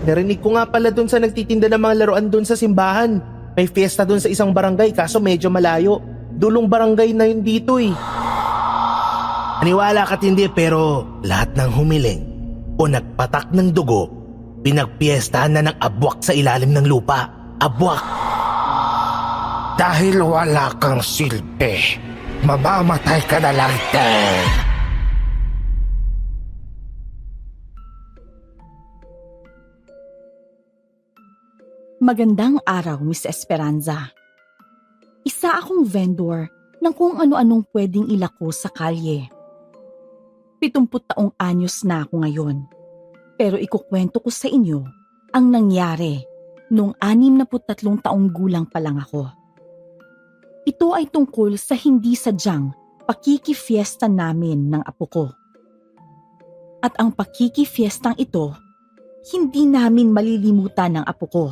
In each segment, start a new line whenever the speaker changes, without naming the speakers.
Narinig ko nga pala dun sa nagtitinda ng mga laruan dun sa simbahan. May fiesta dun sa isang barangay kaso medyo malayo. Dulong barangay na yun dito eh. Aniwala ka't hindi pero lahat ng humiling o nagpatak ng dugo, pinagpiestahan na ng abwak sa ilalim ng lupa. Abwak!
Dahil wala kang silbi, mamamatay ka na lang din.
Magandang araw, Miss Esperanza. Isa akong vendor ng kung ano-anong pwedeng ilako sa kalye. 70 taong anyos na ako ngayon. Pero ikukwento ko sa inyo ang nangyari nung 63 taong gulang pa lang ako. Ito ay tungkol sa hindi sadyang pakikifiesta namin ng apo ko. At ang pakikifiestang ito, hindi namin malilimutan ng apo ko.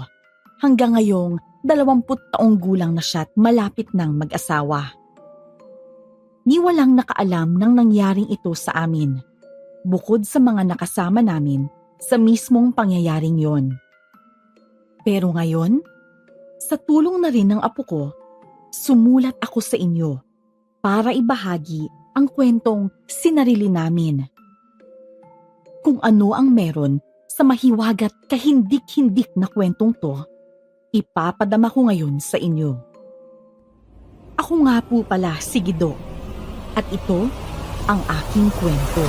Hanggang ngayong 20 taong gulang na siya at malapit ng mag-asawa. Ni walang nakaalam ng nangyaring ito sa amin, bukod sa mga nakasama namin sa mismong pangyayaring yon. Pero ngayon, sa tulong na rin ng apo ko, sumulat ako sa inyo para ibahagi ang kwentong sinarili namin. Kung ano ang meron sa mahiwagat kahindik-hindik na kwentong to, ipapadama ko ngayon sa inyo. Ako nga po pala si Gido at ito ang aking kwento.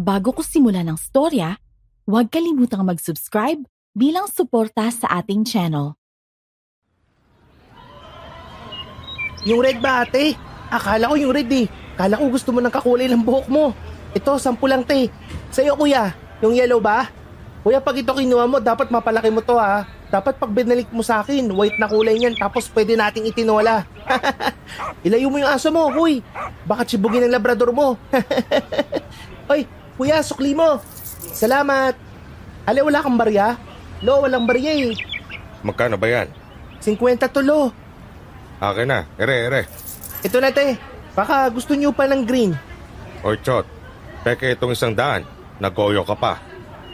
Bago ko simulan ang storya, huwag kalimutang mag-subscribe bilang suporta sa ating channel.
Yung red ba ate? Akala ko yung red eh. Akala ko gusto mo ng kakulay ng buhok mo. Ito, 10 lang te. Sa'yo kuya, yung yellow ba? Kuya, pag ito kinuha mo, dapat mapalaki mo to ha. Dapat pag binalik mo sa akin, white na kulay niyan, tapos pwede nating itinola. Ilayo mo yung aso mo, huy. Baka tsibugin ng labrador mo. Oy, kuya, sukli mo. Salamat. Ale, wala kang barya? Lo, walang barya eh.
Magkano ba yan?
50 to lo.
Akin na, ere.
Ito na te, baka gusto niyo pa ng green.
Oy, Chot, peke itong 100. Nagoyo ka pa.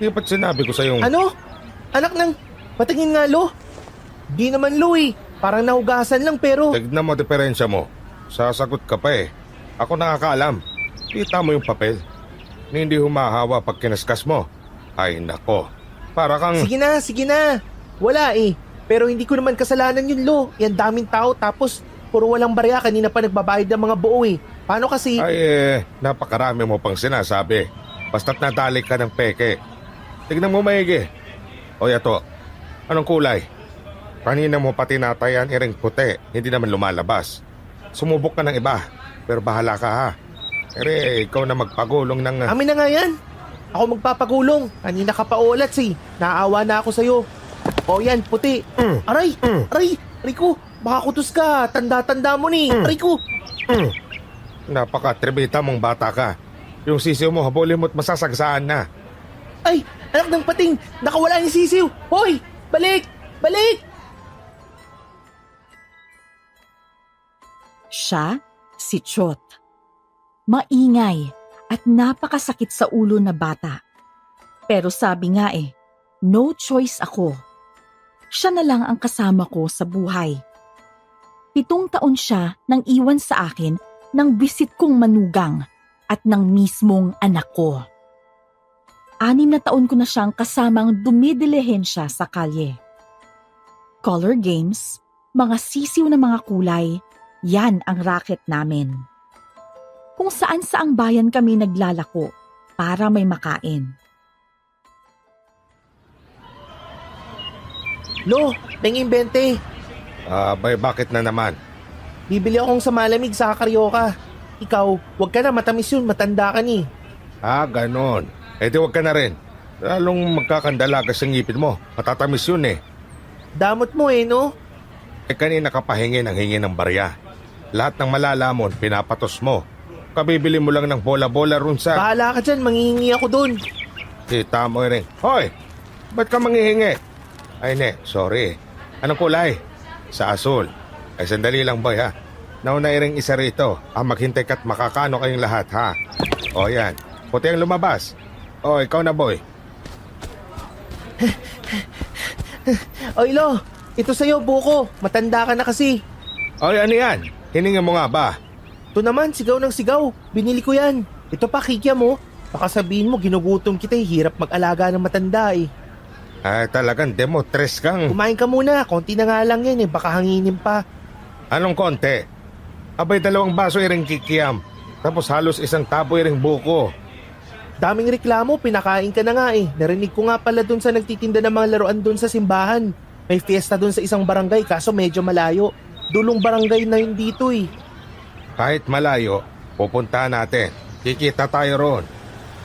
Di ba't sinabi ko sa'yong...
Ano? Anak ng... Patingin nga lo. Di naman lo eh. Parang nahugasan lang pero...
Tignan mo diferensya mo. Sasagot ka pa eh. Ako nakakaalam. Kita mo yung papel. Na hindi humahawa pag kinaskas mo. Ay nako. Para kang...
Sige na. Wala eh. Pero hindi ko naman kasalanan yun lo. Yan daming tao tapos puro walang barya. Kanina pa nagbabayad ng mga buo eh. Paano kasi...
Ay napakarami mo pang sinasabi. Basta't nadali ka ng peke. Tignan mo maigi. O yato, anong kulay? Kanina mo pati natayan iring puti, hindi naman lumalabas. Sumubok ka ng iba, pero bahala ka ha. Ere, ikaw na magpagulong ng...
Amin na nga yan. Ako magpapagulong. Kanina ka pa ulats eh. Naawa na ako sa'yo. O yan, puti. Aray! Rico, baka kutos ka. Tanda-tanda mo ni. Rico!
Napaka-tribita mong bata ka. Yung sisiw mo, habulin mo't masasagsaan na.
Ay, anak ng pating. Nakawala yung sisiw. Hoy, balik!
Siya, si Chot. Maingay at napakasakit sa ulo na bata. Pero sabi nga no choice ako. Siya na lang ang kasama ko sa buhay. 7 taon siya nang iwan sa akin ng bisit kong manugang at ng mismong anak ko. 6 na taon ko na siyang kasamang dumidilihensya sa kalye. Color games, mga sisiw na mga kulay, yan ang racket namin. Kung saan-saang bayan kami naglalako para may makain.
Lo, pengin 20.
Bay, bakit na naman?
Bibili akong sa malamig sa Carioca. Ikaw, wag ka na, matamis yun, matanda ka ni.
Ganon. Di wag ka na rin. Lalong magkakandalagas ang ngipin mo. Matatamis yun eh.
Damot mo no?
Kanina ka pahingi ng hingi ng barya. Lahat ng malalamon, pinapatos mo. Kabibili mo lang ng bola-bola ron sa...
Bahala ka dyan, manghihingi ako dun.
Kita mo rin. Hoy! Ba't ka manghihingi? Ay sorry. Anong kulay? Sa asul. Ay sandali lang boy ha. Nauna ring isa rito. Maghintay ka't makakano kayong lahat ha. O yan. Puti ang lumabas. O, ikaw na boy.
Oy Lo, ito sa'yo buko. Matanda ka na kasi.
Oy, ano yan? Hininga mo nga ba?
Ito naman, sigaw ng sigaw. Binili ko yan. Ito pa, kikya mo. Baka sabihin mo, ginugutom kita hirap mag-alaga ng matanda eh.
Ay, talagang demotres kang...
Kumain ka muna, konti na nga lang yan eh, baka hanginin pa.
Anong konti? Abay, 2 baso iring kikiyam. Tapos halos 1 tabo iring buko.
Daming reklamo, pinakain ka na nga eh. Narinig ko nga pala dun sa nagtitinda ng mga laruan dun sa simbahan. May fiesta dun sa isang barangay kaso medyo malayo. Dulong barangay na yun dito eh.
Kahit malayo, pupunta natin. Kikita tayo roon.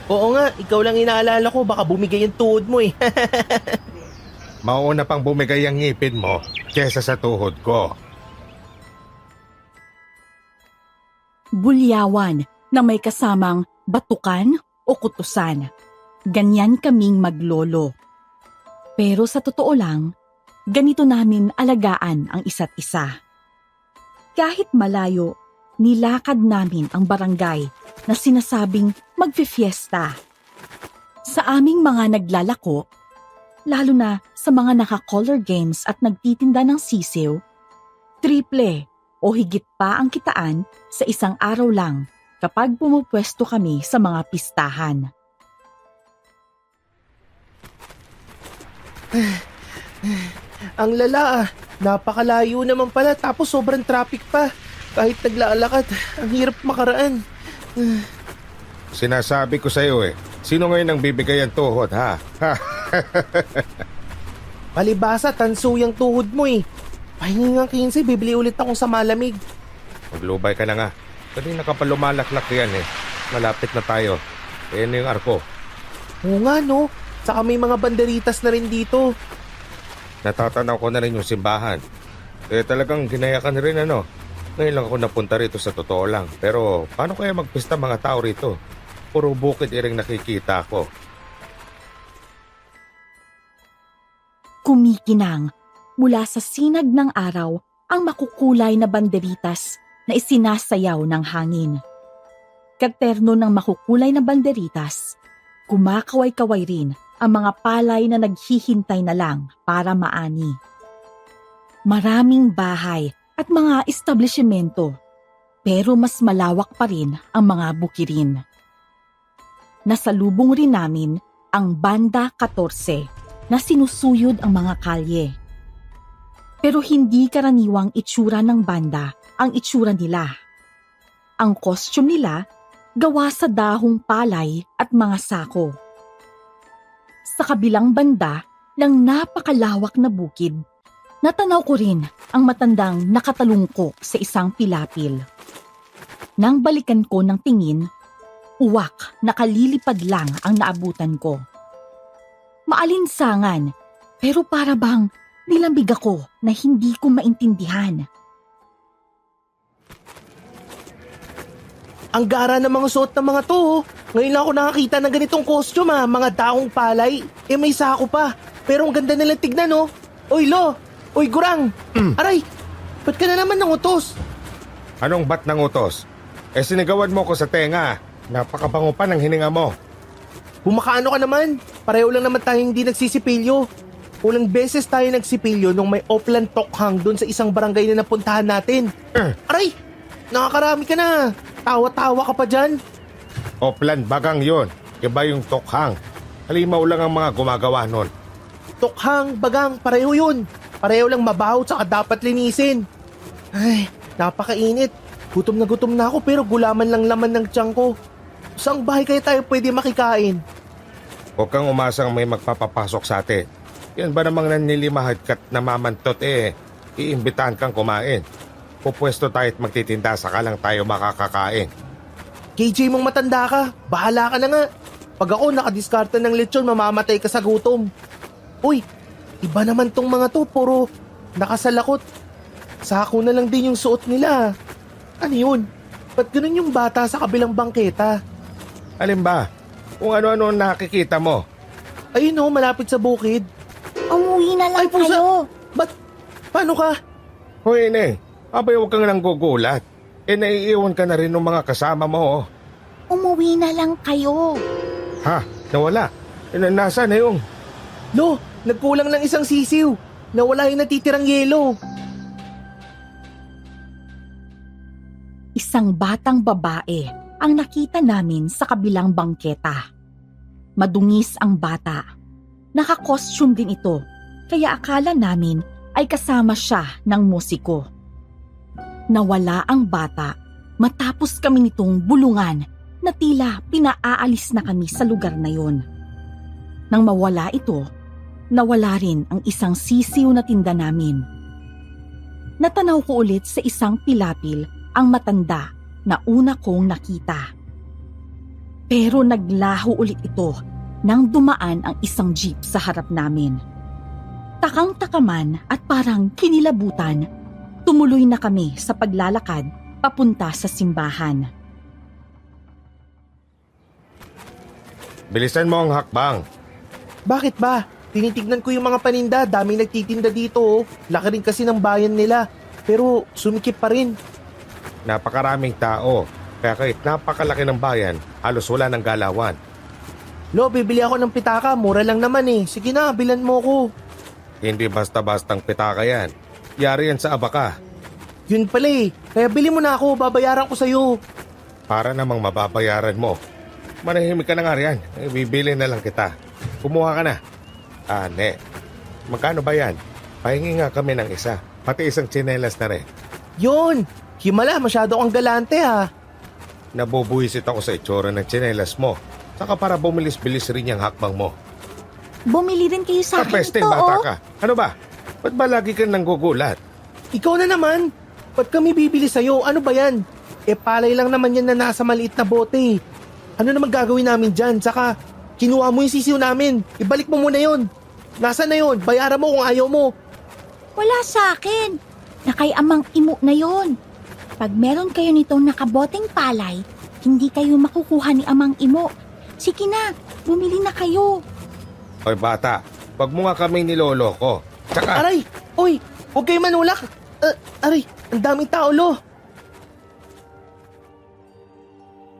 Oo nga, ikaw lang inaalala ko, baka bumigay yung tuhod mo eh.
Mauuna pang bumigay ang ngipin mo kesa sa tuhod ko.
Bulyawan na may kasamang batukan o kutusan. Ganyan kaming maglolo. Pero sa totoo lang, ganito namin alagaan ang isa't isa. Kahit malayo, nilakad namin ang barangay na sinasabing magfi-fiesta. Sa aming mga naglalako, lalo na sa mga naka-color games at nagtitinda ng sisiw, triple o higit pa ang kitaan sa isang araw lang kapag pumupwesto kami sa mga pistahan.
Ang lala ah, napakalayo naman pala tapos sobrang traffic pa. Kahit naglalakad, ang hirap makaraan.
Sinasabi ko sa'yo sino ngayon ang bibigay ang tuhod ha?
Palibasa, tanso yung tuhod mo eh. Pahingi nga 15, bibili ulit akong sa malamig.
Maglubay ka na nga. Kanina ka pa lumalaklak yan Malapit na tayo. Ayan na yung arko.
Oo nga no, saka may mga banderitas na rin dito.
Natatanaw ko na rin yung simbahan. Talagang ginayakan rin Ngayon lang ako napunta rito sa totoo lang. Pero paano kaya magpista mga tao rito? Puro bukid iring nakikita ko.
Kumikinang mula sa sinag ng araw ang makukulay na banderitas na isinasayaw ng hangin. Katerno ng makukulay na banderitas, kumakaway-kaway rin ang mga palay na naghihintay na lang para maani. Maraming bahay at mga establishmento, pero mas malawak pa rin ang mga bukirin. Nasalubong rin namin ang Banda 14 na sinusuyod ang mga kalye. Pero hindi karaniwang itsura ng banda ang itsura nila. Ang costume nila gawa sa dahong palay at mga sako. Sa kabilang banda ng napakalawak na bukid, natanaw ko rin ang matandang nakatalungkok sa isang pilapil. Nang balikan ko ng tingin, uwak na kalilipad lang ang naabutan ko. Maalinsangan, pero para bang nilambig ako na hindi ko maintindihan.
Ang gara ng mga suot ng mga to oh. Ngayon lang ako nakakita ng ganitong costume mga daong palay. May sako pa, pero ang ganda nilang tignan oh. Oy Lo, oy Gurang, aray, ba't ka na naman nangutos?
Anong bat ng utos? Sinigawan mo ko sa tenga. Napakabango pa ng hininga mo.
Bumakaano ka naman, pareho lang naman tayo hindi nagsisipilyo. Ulang beses tayo nagsipilyo nung may Oplan Tokhang doon sa isang barangay na napuntahan natin. Aray, nakakarami ka na. Tawa-tawa ka pa dyan.
Oplan bagang yon. Iba yung tokhang. Halimaw lang ang mga gumagawa nun.
Tokhang, bagang, pareho yun. Pareho lang mabaho tsaka dapat linisin. Ay, napakainit. Gutom na ako pero gulaman lang laman ng tiyan ko. Saang bahay kaya tayo pwede makikain?
Huwag kang umasang may magpapapasok sa atin. Yan ba namang nanilimahat ka't namamantot iimbitahan kang kumain. Pupwesto tayo at magtitinda saka lang tayo makakakain.
KJ mong matanda ka, bahala ka na nga. Pag ako nakadiskarta ng lechon, mamamatay ka sa gutom. Uy, iba naman tong mga to, puro nakasalakot. Sako na lang din yung suot nila. Ano yun? Ba't ganun yung bata sa kabilang bangketa?
Alin ba? Kung ano-ano ang nakikita mo.
Ayun o, malapit sa bukid.
Umuwi na lang
Ay, pusa!
kayo.
Ba't? Paano ka?
Hoy, abay huwag kang nang gugulat. Naiiwan ka na rin ng mga kasama mo.
Umuwi na lang kayo.
Ha? Nawala? Nasaan na yung...
Lo, nagkulang lang isang sisiw. Nawala yung natitirang yelo.
Isang batang babae ang nakita namin sa kabilang bangketa. Madungis ang bata. Naka-costume din ito, kaya akala namin ay kasama siya ng musiko. Nawala ang bata matapos kami nitong bulungan na tila pinaaalis na kami sa lugar na yon. Nang mawala ito, nawala rin ang isang sisiw na tinda namin. Natanaw ko ulit sa isang pilapil ang matanda na una kong nakita. Pero naglaho ulit ito nang dumaan ang isang jeep sa harap namin. Takang-takaman at parang kinilabutan, tumuloy na kami sa paglalakad papunta sa simbahan.
Bilisan mo ang hakbang.
Bakit ba? Tinitignan ko yung mga paninda, daming nagtitinda dito oh. Laki rin kasi ng bayan nila. Pero sumikip pa rin.
Napakaraming tao. Kaya kahit napakalaki ng bayan, halos wala ng galawan.
Lo, bibili ako ng pitaka, mura lang naman eh. Sige na, bilan mo ko.
Hindi basta-bastang pitaka yan. Yari yan sa abaka.
Yun pala eh, kaya bili mo na ako, babayaran ko sa'yo.
Para namang mababayaran mo. Manahimik ka na nga riyan. Bibili na lang kita. Kumuha ka na. Ne. Magkano ba yan? Pahingi nga kami ng isa. Pati isang tsinelas na rin.
Yun, himala, masyado kang galante ha.
Nabubuhisit ako sa itsura ng tsinelas mo. Saka para bumilis-bilis rin yung hakbang mo.
Bumili rin kayo sa akin
Kapeste,
ito,
bata
oh.
ka. Ano ba? Ba't ba lagi kang nanggugulat?
Ikaw na naman, ba't kami bibili sa'yo? Ano ba yan? Palay lang naman yan na nasa maliit na bote. Ano naman gagawin namin dyan? Saka, kinuha mo yung sisiw namin. Ibalik mo muna yun. Nasaan na yun? Bayaran mo kung ayaw mo.
Wala sa akin. Na kay amang imo na yon. Pag meron kayo nitong nakaboteng palay, hindi kayo makukuha ni amang imo. Sige na, bumili na kayo.
Oy bata, wag mo nga kami niloloko. Tsaka,
Aray! Uy! Huwag kayo manulak! Aray! Ang daming tao, lo!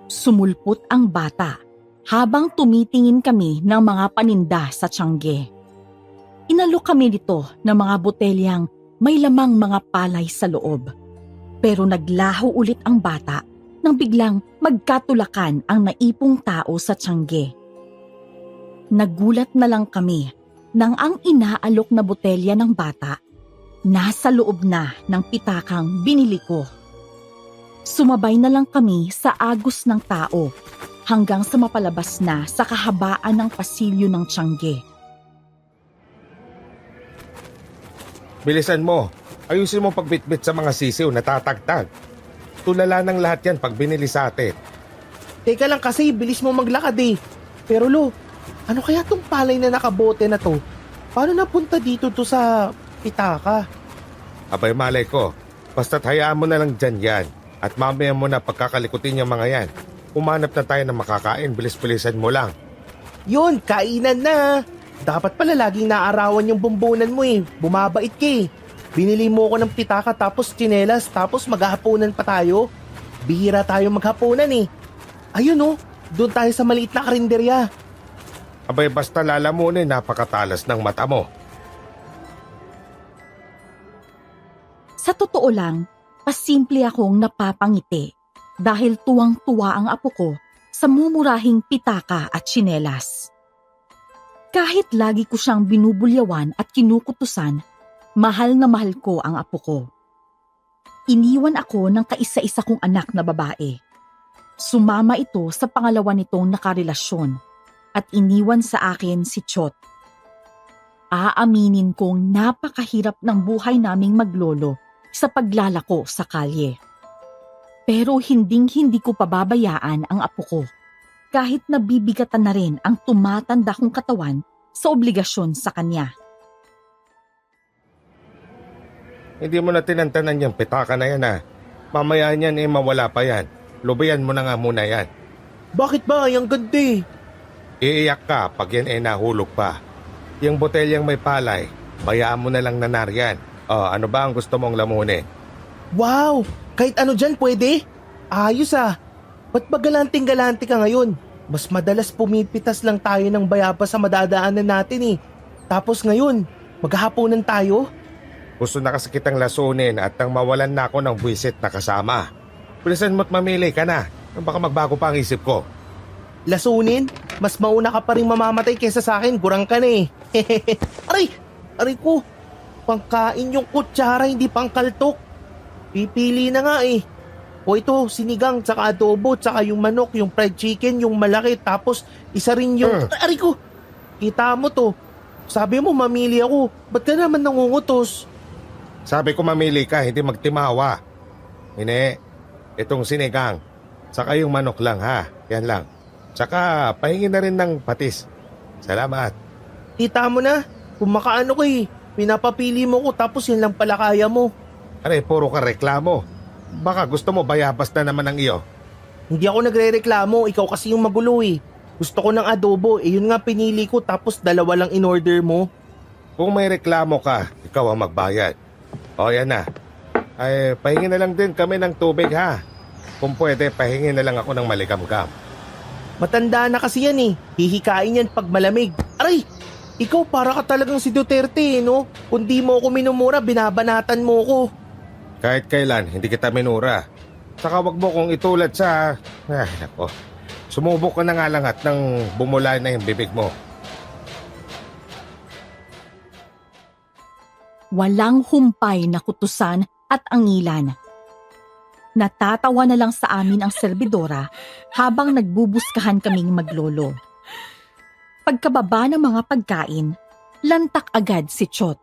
Sumulpot ang bata habang tumitingin kami ng mga paninda sa tiyangge. Inalok kami dito ng mga botelyang may lamang mga palay sa loob. Pero naglaho ulit ang bata nang biglang magkatulakan ang naipong tao sa tiyangge. Nagulat na lang kami nang ang inaalok na botelya ng bata nasa loob na ng pitakang binili ko. Sumabay na lang kami sa agos ng tao hanggang sa mapalabas na sa kahabaan ng pasilyo ng tiyangge.
bilisan mo. Ayusin mo pagbitbit sa mga sisiw na tatagtag. Tulala ng lahat yan pag binili sa atin.
Teka lang kasi, bilis mo maglakad eh. Pero lo, ano kaya tong palay na nakabote na to? Paano napunta dito to sa pitaka?
Abay malay ko, basta't hayaan mo na lang dyan yan. At mamaya mo na pagkakalikutin yung mga yan. Umanap na tayo ng makakain, bilis-bilisan mo lang.
Yun, kainan na. Dapat pala laging naarawan yung bumbunan mo eh. Bumabait ka eh. Binili mo ko ng pitaka tapos tsinelas tapos maghahaponan pa tayo. Bihira tayo maghaponan eh. Ayun oh, doon tayo sa maliit na karinderya.
Abay basta lalamunin, napakatalas ng mata mo.
Sa totoo lang, pasimple akong napapangiti dahil tuwang-tuwa ang apo ko sa mumurahing pitaka at tsinelas. Kahit lagi ko siyang binubulyawan at kinukutusan, mahal na mahal ko ang apo ko. Iniwan ako ng kaisa-isa kong anak na babae. Sumama ito sa pangalawa nitong nakarelasyon at iniwan sa akin si Chot. Aaminin kong napakahirap ng buhay naming maglolo sa paglalako sa kalye. Pero hinding-hindi ko pababayaan ang apo ko kahit nabibigatan na rin ang tumatanda kong katawan sa obligasyon sa kanya.
Hindi mo na tinantanan yung pitaka na yan ha. Mamaya niyan mawala pa yan. Lubayan mo na nga muna yan.
Bakit ba? Ang ganda eh.
Iiyak ka pag yan nahulog pa. Yung botelyang may palay, bayaan mo na lang na nariyan. Ano ba ang gusto mong lamunin?
Wow! Kahit ano dyan pwede? Ayos ah. Ba't ba galanting-galanti ka ngayon? Mas madalas pumipitas lang tayo ng bayabas sa madadaanan natin eh. Tapos ngayon, maghahaponan tayo?
Gusto na kasi kitang lasunin at nang mawalan na ako ng buwisit na kasama. Bilisan mo't mamili ka na. Baka magbago pa ang isip ko.
Lasunin? Mas mauna ka pa rin mamamatay kesa sa akin, gurang ka na eh. Aray! Aray ko! Pangkain yung kutsara, hindi pangkaltok. Pipili na nga eh. O ito, sinigang, tsaka adobo, tsaka yung manok, yung fried chicken, yung malaki, tapos isa rin yung... Aray ko! Kita mo to. Sabi mo mamili ako. Ba't ka naman nangungutos?
Sabi ko mamili ka, hindi magtimawa. Hindi, itong sinigang. Saka yung manok lang ha, yan lang. Saka pahingi na rin ng patis. Salamat.
Kita mo na, kung makaano ko eh. Pinapapili mo ko tapos yan lang pala kaya mo.
Aray, puro ka reklamo. Baka gusto mo bayabas na naman ang iyo.
Hindi ako nagre-reklamo, ikaw kasi yung magulo eh. Gusto ko ng adobo, eh yun nga pinili ko tapos dalawa lang in-order mo.
Kung may reklamo ka, ikaw ang magbayad. O yan na. Ay, pahingi na lang din kami ng tubig ha. Kung pwede, pahingi na lang ako ng maligamgam.
Matanda na kasi yan eh, hihikain yan pag malamig. Aray! Ikaw para ka talagang si Duterte eh, no? Kung di mo ako minumura, binabanatan mo ko.
Kahit kailan, hindi kita minura. Saka wag mo kong itulad sa... Ay, nako. Sumubok ka na nga lang at nang bumula na yung bibig mo.
Walang humpay na kutusan at angilan. Natatawa na lang sa amin ang serbidora habang nagbubuskahan kaming maglolo. Pagkababa ng mga pagkain, lantak agad si Chot.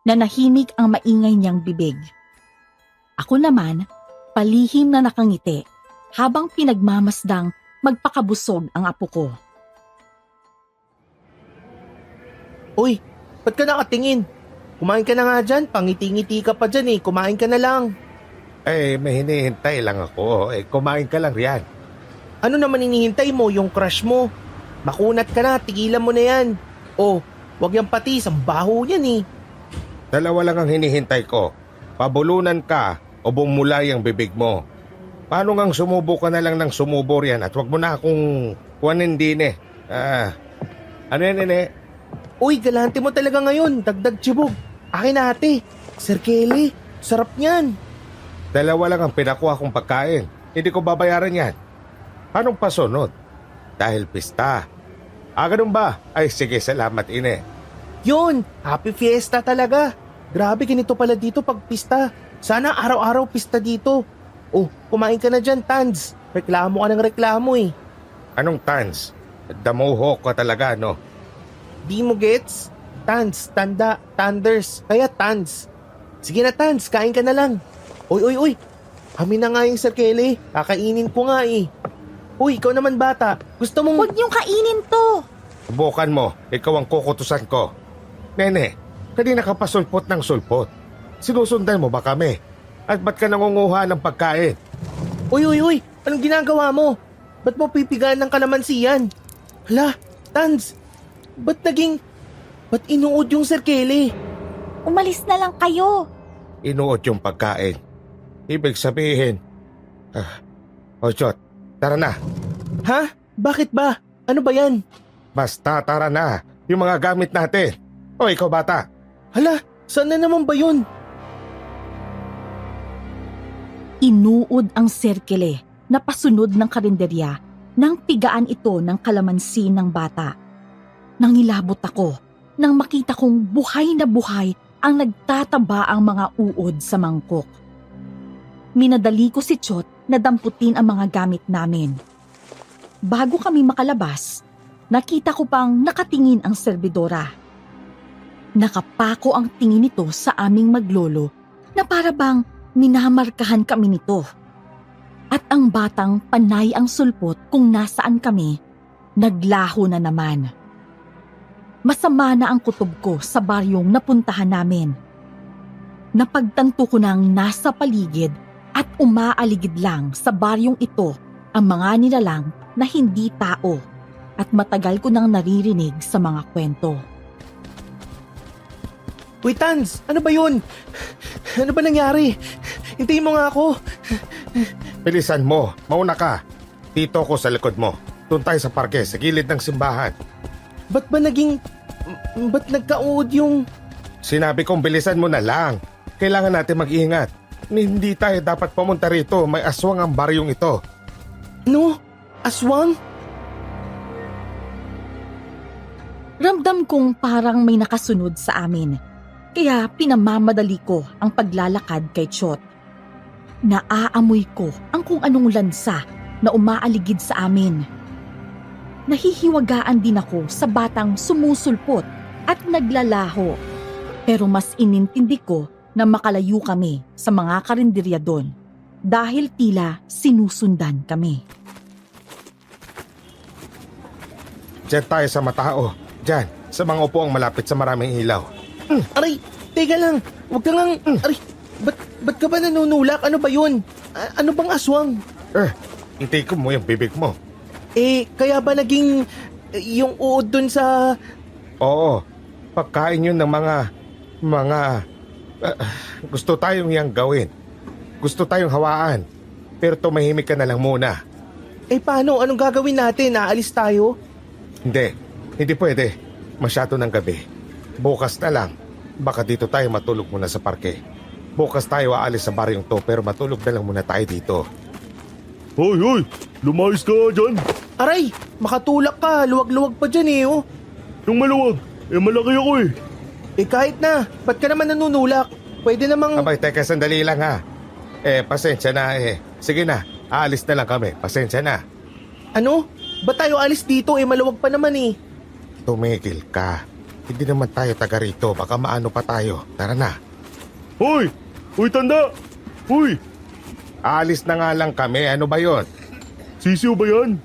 Nanahimik ang maingay niyang bibig. Ako naman, palihim na nakangiti habang pinagmamasdang magpakabusog ang apo ko.
Uy, ba't ka nakatingin? Kumain ka na nga dyan, pangiti-ngiti ka pa dyan eh, kumain ka na lang.
Eh, may hinihintay lang ako. Eh, kumain ka lang riyan.
Ano naman hinihintay mo, yung crush mo? Makunat ka na, tigilan mo na yan. Oh, wag yung patis, ang baho yan eh.
Dalawa lang ang hinihintay ko. Pabulunan ka o bumulay ang bibig mo. Paano ngang sumubo ka na lang ng sumubo riyan at wag mo na akong kuwanin din eh. Ano yan, nene?
Uy, galante mo talaga ngayon, dagdag tibog. Akin na ate, Sir Kelly, sarap niyan.
Dalawa lang ang pinakuha kong pagkain. Hindi ko babayaran yan. Anong pasunod? Dahil pista. Ganun ba? Ay sige, salamat ine.
Yun, happy fiesta talaga. Grabe ganito pala dito pag pista. Sana araw-araw pista dito. Oh, kumain ka na dyan, Tans. Reklamo ka ng reklamo eh.
Anong tans? Damuho ka talaga, no?
Di mo gets? Tans, tanda, Tanders, kaya Tans. Sige na Tans, kain ka na lang. Uy. Kami na nga yung Sir Kelly. Kakainin ko nga eh. Uy, ikaw naman bata. Gusto mong...
Huwag niyong kainin to!
Subukan mo, ikaw ang kukutusan ko. Nene, kanina ka pa sulpot ng sulpot. Sinusundan mo ba kami? At ba't ka nangunguha ng pagkain?
Uy. Anong ginagawa mo? Ba't mo pipigaan ng kalamansi yan? Hala, Tans. Ba't inuod yung Sir Kelly?
Umalis na lang kayo!
Inuot yung pagkain. Ibig sabihin... Chot, tara na.
Ha? Bakit ba? Ano ba yan?
Basta tara na. Yung mga gamit natin. O ikaw bata.
Hala, saan na naman ba yun?
Inuod ang serkele na pasunod ng karinderya nang pigaan ito ng kalamansi ng bata. Nangilabot ako nang makita kong buhay na buhay ang nagtataba ang mga uod sa mangkok. Minadali ko si Chot na damputin ang mga gamit namin. Bago kami makalabas, nakita ko pang nakatingin ang serbidora. Nakapako ang tingin nito sa aming maglolo na para bang minamarkahan kami nito. At ang batang panay ang sulpot kung nasaan kami, naglaho na naman. Masama na ang kutob ko sa baryong napuntahan namin. Napagtanto ko nang nasa paligid at umaaligid lang sa baryong ito ang mga nilalang na hindi tao at matagal ko nang naririnig sa mga kwento.
Uy, Tans, ano ba yun? Ano ba nangyari? hintayin mo nga ako.
Bilisan mo, mauna ka. Dito ko sa likod mo. Doon tayo sa parke, sa gilid ng simbahan.
Ba't nagka-uod yung...
Sinabi kong bilisan mo na lang. Kailangan natin mag-ingat. Hindi tayo dapat pumunta rito. May aswang ang baryong ito.
Ano? Aswang?
Ramdam kong parang may nakasunod sa amin. Kaya pinamamadali ko ang paglalakad kay Chot. Naaamoy ko ang kung anong lansa na umaaligid sa amin. Nahihiwagaan din ako sa batang sumusulpot at naglalaho. Pero mas inintindi ko na makalayo kami sa mga karinderya doon dahil tila sinusundan kami.
Diyan tayo sa matao. Diyan, sa mga upuang malapit sa maraming ilaw.
Aray, teka lang. Huwag ka ngang... Aray, ba't ka ba nanunulak? Ano ba yun? Ano bang aswang?
Itikom mo yung bibig mo.
Kaya ba naging... yung uod dun sa...
Oo, pagkain yun ng mga... gusto tayong yang gawin. Gusto tayong hawaan. Pero tumahimik ka na lang muna.
Paano? Anong gagawin natin? Aalis tayo?
Hindi pwede. Masyado ng gabi. Bukas na lang. Baka dito tayo matulog muna sa parke. Bukas tayo aalis sa baryong to pero matulog na lang muna tayo dito.
Hoy! Lumayas ka dyan!
Aray, makatulak ka. Luwag-luwag pa dyan oh.
Yung maluwag, malaki ako eh.
Kahit na. Ba't ka naman nanunulak? Pwede namang...
Abay, teka sandali lang ha. Pasensya na Sige na, aalis na lang kami. Pasensya na.
Ano? Ba't tayo alis dito? Maluwag pa naman
Tumigil ka. Hindi naman tayo taga rito. Baka maano pa tayo. Tara na.
Hoy! Hoy, tanda! Hoy!
Aalis na nga lang kami. Ano ba yon?
Sisiw ba yan?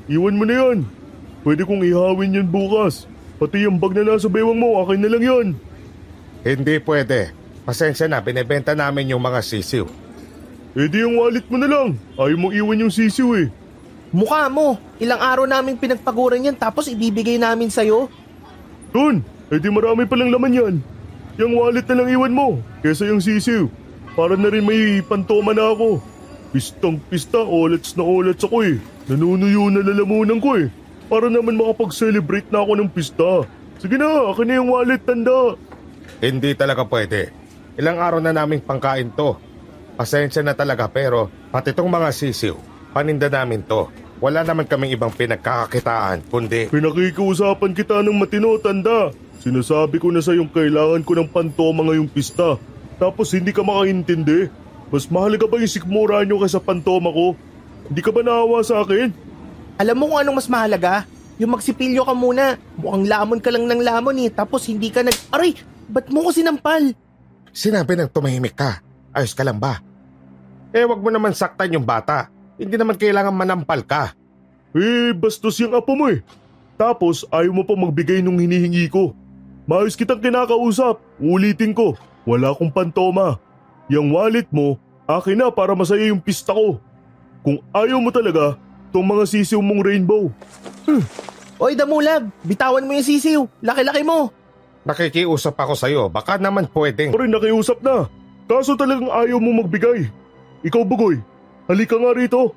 Iwan mo na yan. Pwede kong ihawin yan bukas. Pati yung bag na nasa bewang mo, akin na lang yan.
Hindi pwede. Pasensya na, binebenta namin yung mga sisiw.
Di yung wallet mo na lang. Ayaw mong iwan yung sisiw eh.
Mukha mo. Ilang araw namin pinagpaguran yan tapos ibibigay namin sa'yo.
Dun! Di marami palang laman yan. Yung wallet na lang iwan mo, kesa yung sisiw. Para na rin may pantoma na ako. Pistang pista, olats na olats ako eh. Nanunuyo na lalamunan ko eh. Para naman makapag-celebrate na ako ng pista. Sige na, akin na yung wallet, tanda.
Hindi talaga pwede. Ilang araw na naming pangkain to. Pasensya na talaga pero pati tong mga sisiw, paninda namin to. Wala naman kaming ibang pinagkakakitaan kundi...
Pinakikiusapan kita ng matino, tanda. Sinasabi ko na sa'yong kailangan ko ng pantoma ngayong pista. Tapos hindi ka makaintindi. Mas mahalaga ba yung sikmura nyo kaysa pantoma ko? Hindi ka ba naawa sa akin?
Alam mo kung anong mas mahalaga? Yung magsipilyo ka muna. Mukhang lamon ka lang ng lamon tapos hindi ka nag... Aray! Ba't mo ko sinampal?
Sinabi ng tumahimik ka. Ayos ka lang ba? Wag mo naman saktan yung bata. Hindi naman kailangan manampal ka.
Bastos yung apo mo eh. Tapos ayaw mo pa magbigay nung hinihingi ko. Maayos kitang kinakausap. Ulitin ko, wala akong pantoma. Yung wallet mo, akin na para masaya yung pista ko. Kung ayaw mo talaga, tong mga sisiw mong rainbow.
Oy, Damulag, bitawan mo yung sisiw. Laki-laki mo.
Nakikiusap ako sa'yo. Baka naman pwedeng...
Pare, nakiusap na. Kaso talagang ayaw mo magbigay. Ikaw, Bugoy, halika nga rito.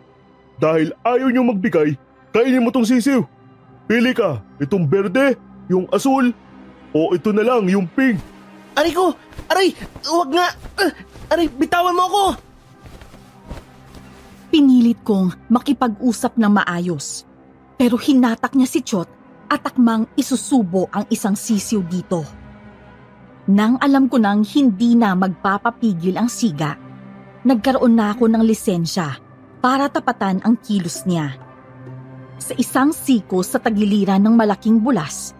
Dahil ayaw niyo magbigay, kainin mo tong sisiw. Pili ka, itong berde, yung asul, o ito na lang, yung pink.
Aray ko! Aray! Huwag nga! Aray, bitawan mo ako!
Pinilit kong makipag-usap ng maayos. Pero hinatak niya si Chot at akmang isusubo ang isang sisiw dito. Nang alam ko nang hindi na magpapapigil ang siga, nagkaroon na ako ng lisensya para tapatan ang kilos niya. Sa isang siko sa tagiliran ng malaking bulas,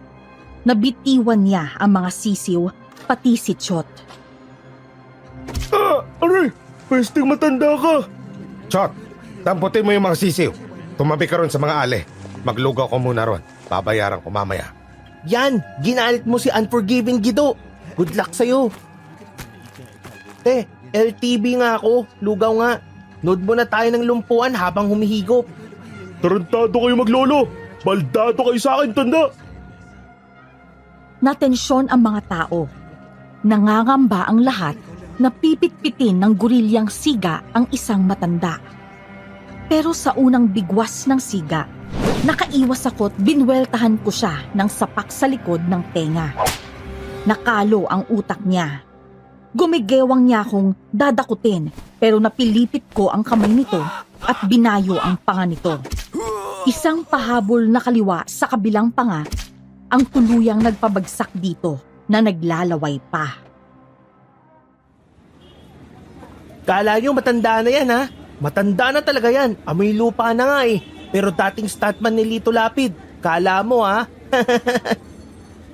nabitiwan niya ang mga sisiw pati si Chot.
Aray! Pwesting matanda ka!
Chot, damputin mo yung mga sisiw. Tumabi ka ron sa mga ale. Maglugaw ko muna ron. Babayaran ko mamaya.
Yan! Ginalit mo si Unforgiving Gido. Good luck sa'yo. LTV nga ako. Lugaw nga. Nood mo na tayo ng lumpuan habang humihigop.
Tarantado kayo maglolo! Baldado kayo sa akin, tanda!
Natensyon ang mga tao. Nangangamba ang lahat Napipit-pitin ng gorilyang siga ang isang matanda. Pero sa unang bigwas ng siga, nakaiwas ako't binweltahan ko siya ng sapak sa likod ng tenga. Nakalo ang utak niya. Gumigewang niya akong dadakutin pero napilipit ko ang kamay nito at binayo ang panga nito. Isang pahabol na kaliwa sa kabilang panga ang tuluyang nagpabagsak dito na naglalaway pa.
Kala nyo matanda na yan ha? Matanda na talaga yan. Amoy lupa na nga eh. Pero dating statman ni Lito Lapid. Kala mo ha?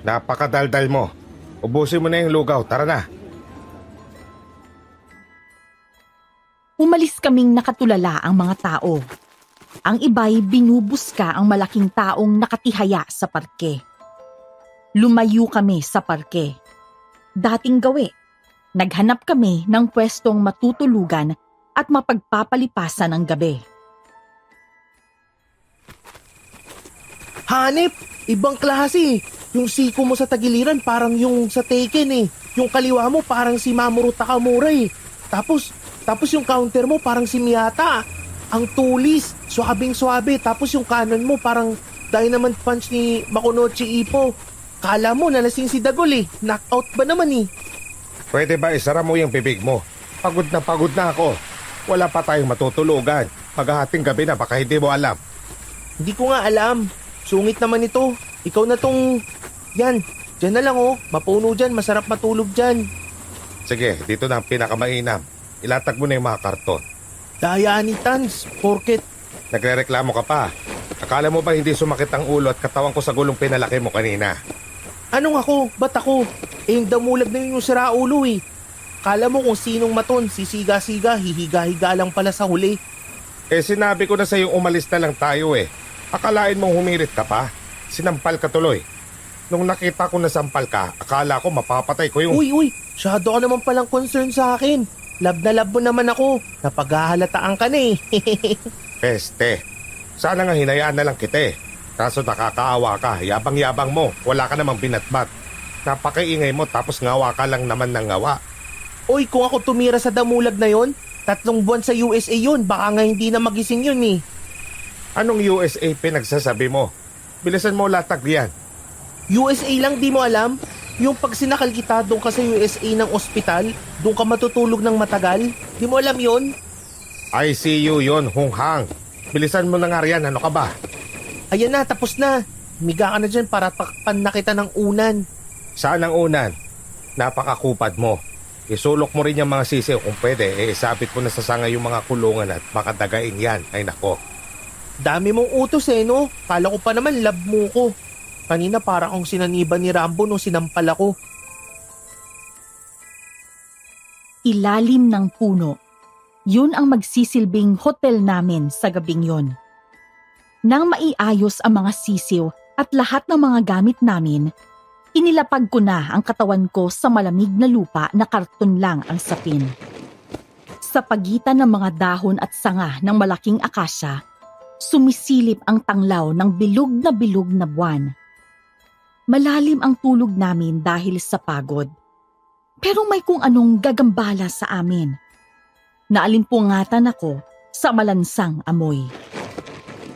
Napakadaldal mo. Ubusin mo na yung lugaw, tara na.
Umalis kaming nakatulala ang mga tao. Ang iba'y binubuska ang malaking taong nakatihaya sa parke. Lumayo kami sa parke. Dating gawi, naghanap kami ng pwestong matutulugan at mapagpapalipasan ng gabi.
Hanip! Ibang klase eh. Yung siko mo sa tagiliran parang yung sa Taken eh. Yung kaliwa mo parang si Mamoru Takamura eh. Tapos yung counter mo parang si Miyata. Ang tulis, swabing-swabe. Tapos yung kanan mo parang dynamite punch ni Makunochi Ippo. Kala mo nalasing si Dagol eh. Knockout ba naman eh?
Pwede ba isara mo yung bibig mo? Pagod na ako. Wala pa tayong matutulugan. Maghahating gabi na, baka hindi mo alam.
Hindi ko nga alam. Sungit naman ito. Ikaw na tong... Yan, dyan na lang oh. Mapuno dyan, masarap matulog dyan.
Sige, dito na ang pinakamainam. Ilatag mo na yung mga karton.
Daya ni Tans, porket...
Nagrereklamo ka pa. Akala mo ba hindi sumakit ang ulo at katawan ko sa gulong pinalaki mo kanina?
Anong ako? Ba't ako? Eh yung damulag na yun yung siraulo eh. Kala mo kung sinong maton, sisiga-siga, hihiga-higa lang pala sa huli.
Eh sinabi ko na sa yung umalis na lang tayo eh. Akalain mong humirit ka pa? Sinampal ka tuloy. Nung nakita ko na sampal ka, akala ko mapapatay ko yung...
Uy, syado ka naman palang concern sa akin. Love na love mo naman ako. Napaghahalataan ka na eh.
Peste. Sana nga hinayaan na lang kita eh. Kaso nakakaawa ka, yabang-yabang mo, wala ka namang binatbat. Napakaingay mo tapos ngawa ka lang naman ng ngawa.
Uy, kung ako tumira sa damulag na yon, 3 buwan sa USA yun, baka nga hindi na magising yun eh.
Anong USA pinagsasabi mo? Bilisan mo latag yan.
USA lang di mo alam? Yung pag sinakal kita doon ka sa USA ng ospital, doon ka matutulog ng matagal? Di mo alam yon?
ICU yon, hunghang. Bilisan mo na nga riyan, ano ka ba?
Ayan na, tapos na. Miga ka na dyan para takpan na kita ng unan.
Saan ang unan? Napakakupad mo. Isulok mo rin yung mga sisiw kung pwede, isabit mo na sa sanga yung mga kulungan at makadagain yan. Ay nako.
Dami mong utos eh, no? Kala ko pa naman love mo ko. Kanina para akong sinaniban ni Rambo nung sinampal ako.
Ilalim ng puno. Yun ang magsisilbing hotel namin sa gabing yon. Nang maiayos ang mga sisiw at lahat ng mga gamit namin, inilapag ko na ang katawan ko sa malamig na lupa na karton lang ang sapin. Sa pagitan ng mga dahon at sanga ng malaking akasya, sumisilip ang tanglaw ng bilog na buwan. Malalim ang tulog namin dahil sa pagod. Pero may kung anong gagambala sa amin. Naalimpungatan ako sa malansang amoy.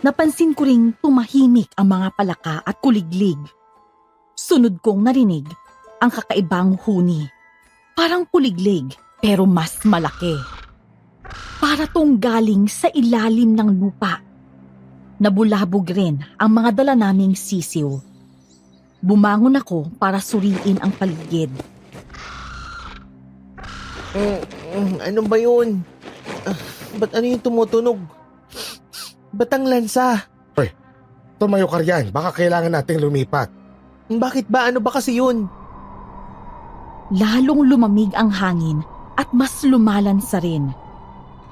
Napansin ko ring tumahimik ang mga palaka at kuliglig. Sunod kong narinig ang kakaibang huni. Parang kuliglig pero mas malaki. Para tong galing sa ilalim ng lupa. Nabulabog rin ang mga dala naming sisiw. Bumangon ako para suriin ang paligid.
Ano ba yun? Ba't ano yung tumutunog? Ba't ang lansa?
Tumayo ka riyan, baka kailangan nating lumipat.
Bakit ba? Ano ba kasi yun?
Lalong lumamig ang hangin at mas lumalansa rin.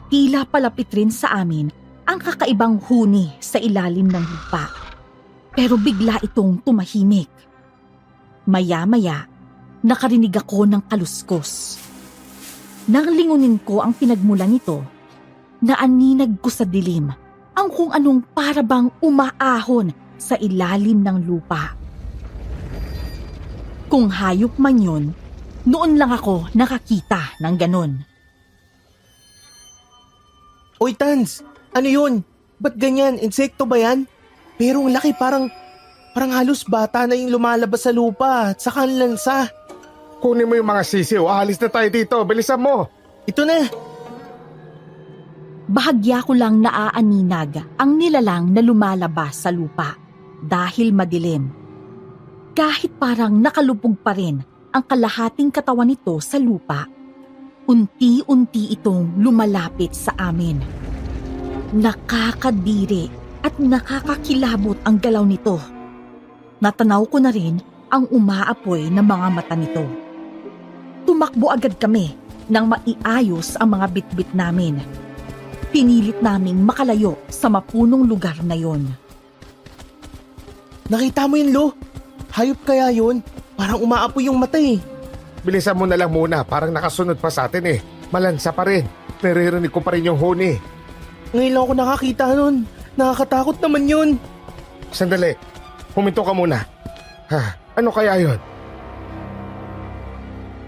Tila palapit rin sa amin ang kakaibang huni sa ilalim ng lupa. Pero bigla itong tumahimik. Maya-maya, nakarinig ako ng kaluskos. Nang lingunin ko ang pinagmulan nito, naaninag ko sa dilim ang kung anong parabang umaahon sa ilalim ng lupa. Kung hayop man yun, Noon lang ako nakakita ng ganon.
Oy, Tans, ano yun? Ba't ganyan? Insekto ba yan? Pero ang laki, parang halos bata na yung lumalabas sa lupa at saka ang lansa.
Kunin mo yung mga sisiw, aalis na tayo dito, bilisan mo!
Ito na.
Bahagya ko lang naaaninag ang nilalang na lumalabas sa lupa dahil madilim. Kahit parang nakalupog pa rin ang kalahating katawan nito sa lupa, unti-unti itong lumalapit sa amin. Nakakadiri at nakakakilabot ang galaw nito. Natanaw ko na rin ang umaapoy na mga mata nito. Tumakbo agad kami nang maiayos ang mga bitbit namin. Pinilit naming makalayo sa mapunong lugar na yon.
Nakita mo yun, Lo? Hayop kaya yun? Parang umaapoy yung mata eh.
Bilisan mo na lang muna, parang nakasunod pa sa atin eh. Malansa pa rin, naririnig ko pa rin yung huni.
Ngayon lang ako nakakita nun. Nakakatakot naman yun.
Sandali, huminto ka muna. Ano kaya yun?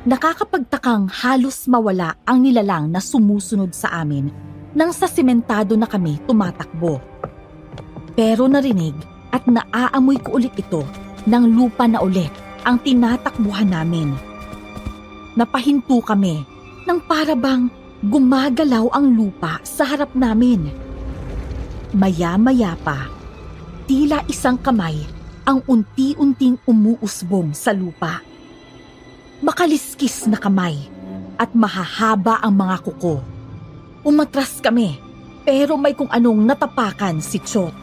Nakakapagtakang halos mawala ang nilalang na sumusunod sa amin nang sa sementado na kami tumatakbo. Pero narinig at naaamoy ko ulit ito ng lupa na ulit ang tinatakbuhan namin. Napahinto kami nang para bang gumagalaw ang lupa sa harap namin. Maya-maya pa, tila isang kamay ang unti-unting umuusbong sa lupa. Makaliskis na kamay at mahahaba ang mga kuko. Umatras kami pero may kung anong natapakan si Chot.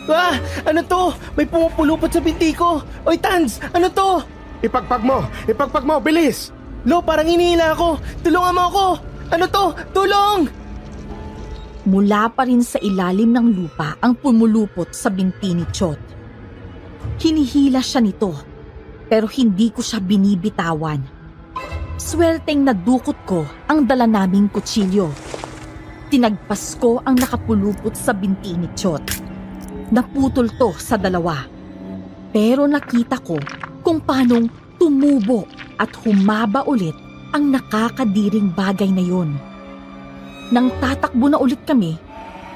Ah! Ano to? May pumupulupot sa binti ko. Oy, Tans! Ano to?
Ipagpag mo, bilis!
Lo, parang hinihila ako. Tulungan mo ako. Ano to? Tulong!
Mula pa rin sa ilalim ng lupa ang pumulupot sa binti ni Chot. Hinihila siya nito pero hindi ko siya binibitawan. Swerteng nadukot ko ang dala naming kutsilyo. Tinagpas ko ang nakapulupot sa binti ni Chot. Naputol to sa dalawa. Pero nakita ko kung paanong tumubo at humaba ulit ang nakakadiring bagay na yon. Nang tatakbo na ulit kami,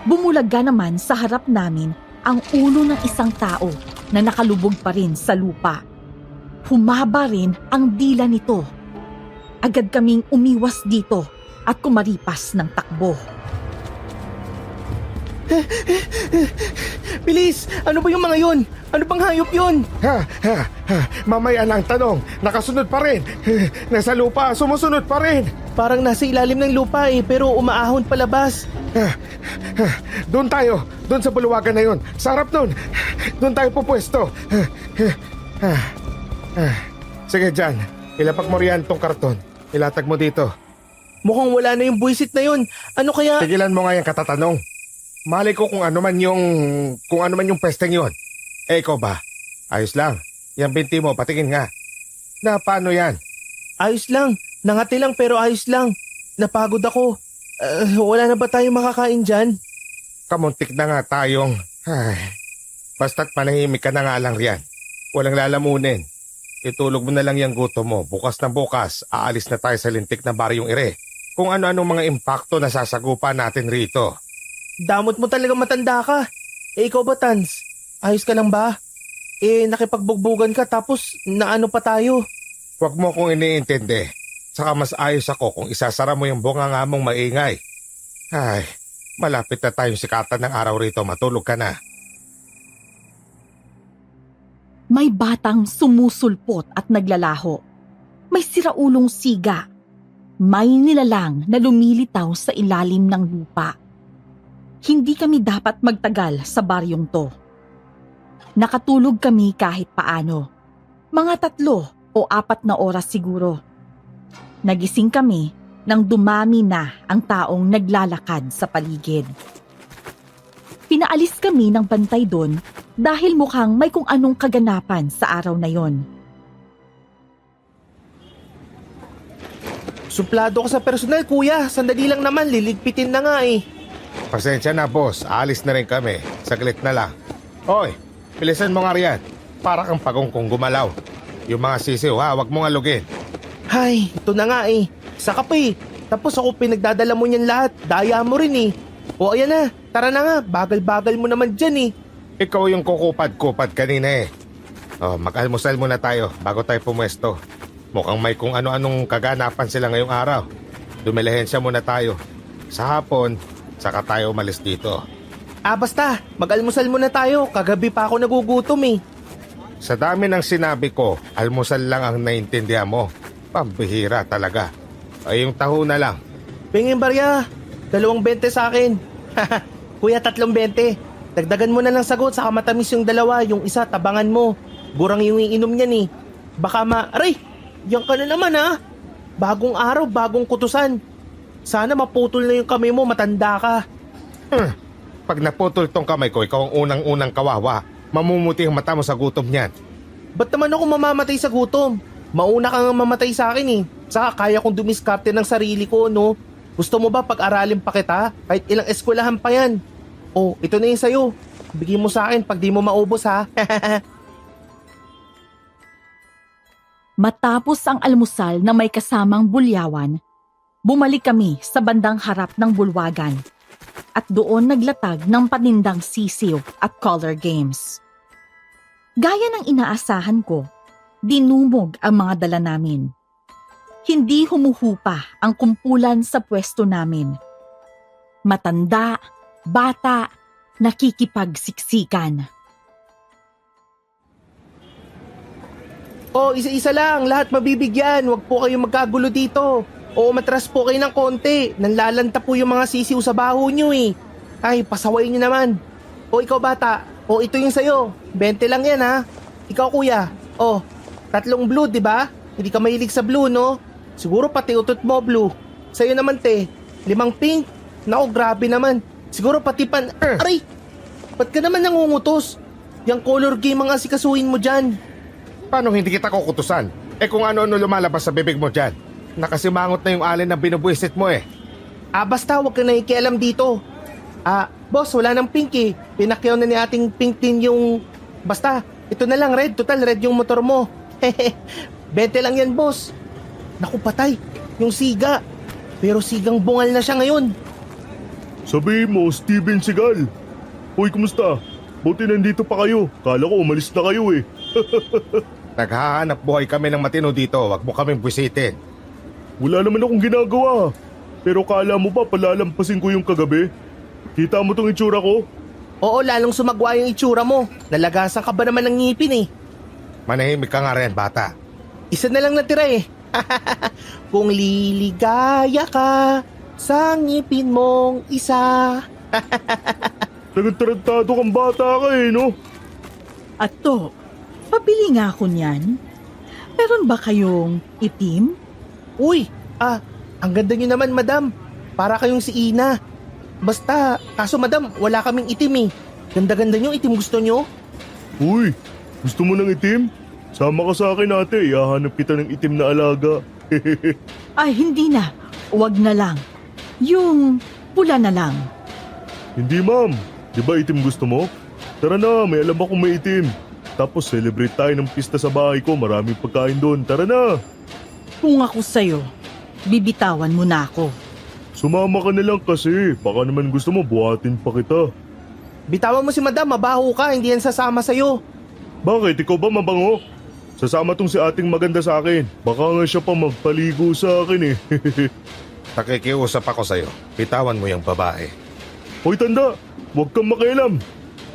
bumulaga naman sa harap namin ang ulo ng isang tao na nakalubog pa rin sa lupa. Humaba rin ang dila nito. Agad kaming umiwas dito at kumaripas ng takbo.
Bilis! Ano ba yung mga yon? Ano bang hayop yon?
Mamaya na ang tanong, nakasunod pa rin. Nasa lupa, sumusunod pa rin.
Parang nasa ilalim ng lupa eh, pero umaahon palabas.
Doon tayo, doon sa buluwagan na yun. Sa harap nun, doon tayo pupwesto. Sige dyan, ilapak mo riyan tong karton. Ilatag mo dito.
Mukhang wala na yung buwisit na yon. Ano kaya?
Tigilan mo nga yung katatanong. Malay ko kung ano man yung pesteng yon. Ikaw ba? Ayos lang. Yan binti mo, patingin nga. Na paano yan?
Ayos lang. Nangati lang pero ayos lang. Napagod ako. Wala na ba tayong makakain dyan?
Kamuntik na nga tayong... Basta't manahimik ka na nga lang riyan. Walang lalamunin. Itulog mo na lang yung gutom mo. Bukas na bukas, aalis na tayo sa lintik na baryong ire. Kung ano-anong mga impakto na sasagupa natin rito.
Damot mo talaga matanda ka. Ikaw ba, Tans? Ayos ka lang ba? Nakipagbugbugan ka tapos naano pa tayo?
Huwag mo kong iniintindi. Saka mas ayos ako kung isasara mo yung bunganga mong maingay. Malapit na tayong sikatan ng araw rito. Matulog ka na.
May batang sumusulpot at naglalaho. May siraulong siga. May nilalang na lumilitaw sa ilalim ng lupa. Hindi kami dapat magtagal sa baryong to. Nakatulog kami kahit paano. Mga 3 o 4 na oras siguro. Nagising kami nang dumami na ang taong naglalakad sa paligid. Pinaalis kami ng bantay doon dahil mukhang may kung anong kaganapan sa araw na yon.
Suplado ko sa personal, kuya. Sandali lang naman, liligpitin na nga eh.
Pasensya na boss, aalis na rin kami. Saglit na lang. Hoy, bilisan mo nga riyan. Para kang pagong kung gumalaw. Yung mga sisiw ha, wag mong alugin.
Ay, ito na nga eh. Isa ka pa eh. Tapos ako pinagdadala mo niyan lahat. Daya mo rin eh. O ayan na, tara na nga. Bagal-bagal mo naman dyan eh.
Ikaw yung kukupad-kupad kanina eh. Oh, mag-almusal muna tayo bago tayo pumuesto. Mukhang may kung ano-anong kaganapan sila ngayong araw. Dumilihensya muna tayo. Sa hapon, saka tayo umalis dito.
Basta, mag-almusal muna tayo. Kagabi pa ako nagugutom eh.
Sa dami ng sinabi ko, almusal lang ang naintindihan mo. Pambihira talaga. Ay yung taho na lang.
Pingin barya, 2.20 sa akin. Kuya, 3.20. Dagdagan mo na ng sagot, saka matamis yung dalawa. Yung isa, tabangan mo. Burang yung iinom niyan eh. Baka aray, yan ka na naman ha. Bagong araw, bagong kutusan. Sana maputol na yung kamay mo, matanda ka.
Pag naputol tong kamay ko, ikaw ang unang-unang kawawa. Mamumuti ang mata mo sa gutom niyan.
Ba't naman ako mamamatay sa gutom? Mauna kang mamatay sa akin eh. Saka kaya kong dumiskarte ng sarili ko, no? Gusto mo ba pag-aralin pa kita? Kahit ilang eskwelahan pa yan. Oh, ito na yung sayo. Bigyan mo sa akin pag di mo maubos ha.
Matapos ang almusal na may kasamang bulyawan, bumalik kami sa bandang harap ng bulwagan at doon naglatag ng panindang sisiw at color games. Gaya ng inaasahan ko, dinumog ang mga dala namin. Hindi humuhupa ang kumpulan sa pwesto namin. Matanda, bata, nakikipagsiksikan.
Oh, isa-isa lang. Lahat mabibigyan. Huwag po kayong magkagulo dito. O matras po kayo ng konti. Nanlalanta po yung mga sisiw sa baho nyo eh. Ay, pasaway nyo naman. O ikaw bata. O ito yung sayo. 20 lang yan ha. Ikaw kuya. O, 3 blue di ba? Hindi ka mahilig sa blue no? Siguro pati utot mo blue. Sa'yo naman te. 5 pink. Naku, grabe naman. Siguro pati Aray! Ba't ka naman nangungutos? Yang color game ang asikasuhin mo dyan.
Paano hindi kita kukutusan? Eh kung ano-ano lumalabas sa bibig mo dyan. Nakasimangot na yung alin na binubuisit mo eh.
Basta huwag ka nakikialam dito. Boss, wala nang pink eh. Pinakyaw na ni ating pink din yung... Basta, ito na lang red. Total, red yung motor mo. 20 lang yan, boss. Naku, patay. Yung siga. Pero sigang bungal na siya ngayon.
Sabihin mo, Steven Seagal. Uy, kumusta? Buti nandito pa kayo. Kala ko umalis na kayo eh.
Naghahanap buhay kami ng matino dito. Huwag mo kaming busitin.
Wala naman akong ginagawa. Pero kala mo ba palalampasin ko yung kagabi? Kita mo tong itsura ko?
Oo, lalong sumagwa yung itsura mo. Nalagasan ka ba naman ng ngipin eh?
Manahimik ka nga rin, bata.
Isa na lang natira eh. Kung liligaya ka sa ngipin mong isa.
Nagtarantado kang bata ka eh, no?
Ato, pabili nga ako niyan. Meron ba kayong itim?
Uy, ang ganda nyo naman madam. Para kayong si Ina. Basta, kaso madam, wala kaming itim eh. Ganda-ganda nyo, itim gusto nyo?
Uy, gusto mo ng itim? Sama ka sa akin ate, ihahanap kita ng itim na alaga.
Ay, hindi na. Huwag na lang. Yung pula na lang.
Hindi ma'am, di ba itim gusto mo? Tara na, may alam akong may itim. Tapos celebrate tayo ng pista sa bahay ko, maraming pagkain doon. Tara na!
Kung ako sa'yo, bibitawan mo na ako.
Sumama ka na lang kasi, baka naman gusto mo buhatin pa kita.
Bitawan mo si madam, mabaho ka, hindi yan sasama sa'yo.
Bakit? Ikaw ba mabango? Sasama tong si ating maganda sa akin. Baka nga siya pa magpaligo sa akin eh.
Nakikiusap ako sa'yo. Bitawan mo yung babae.
Hoy tanda, huwag kang makialam.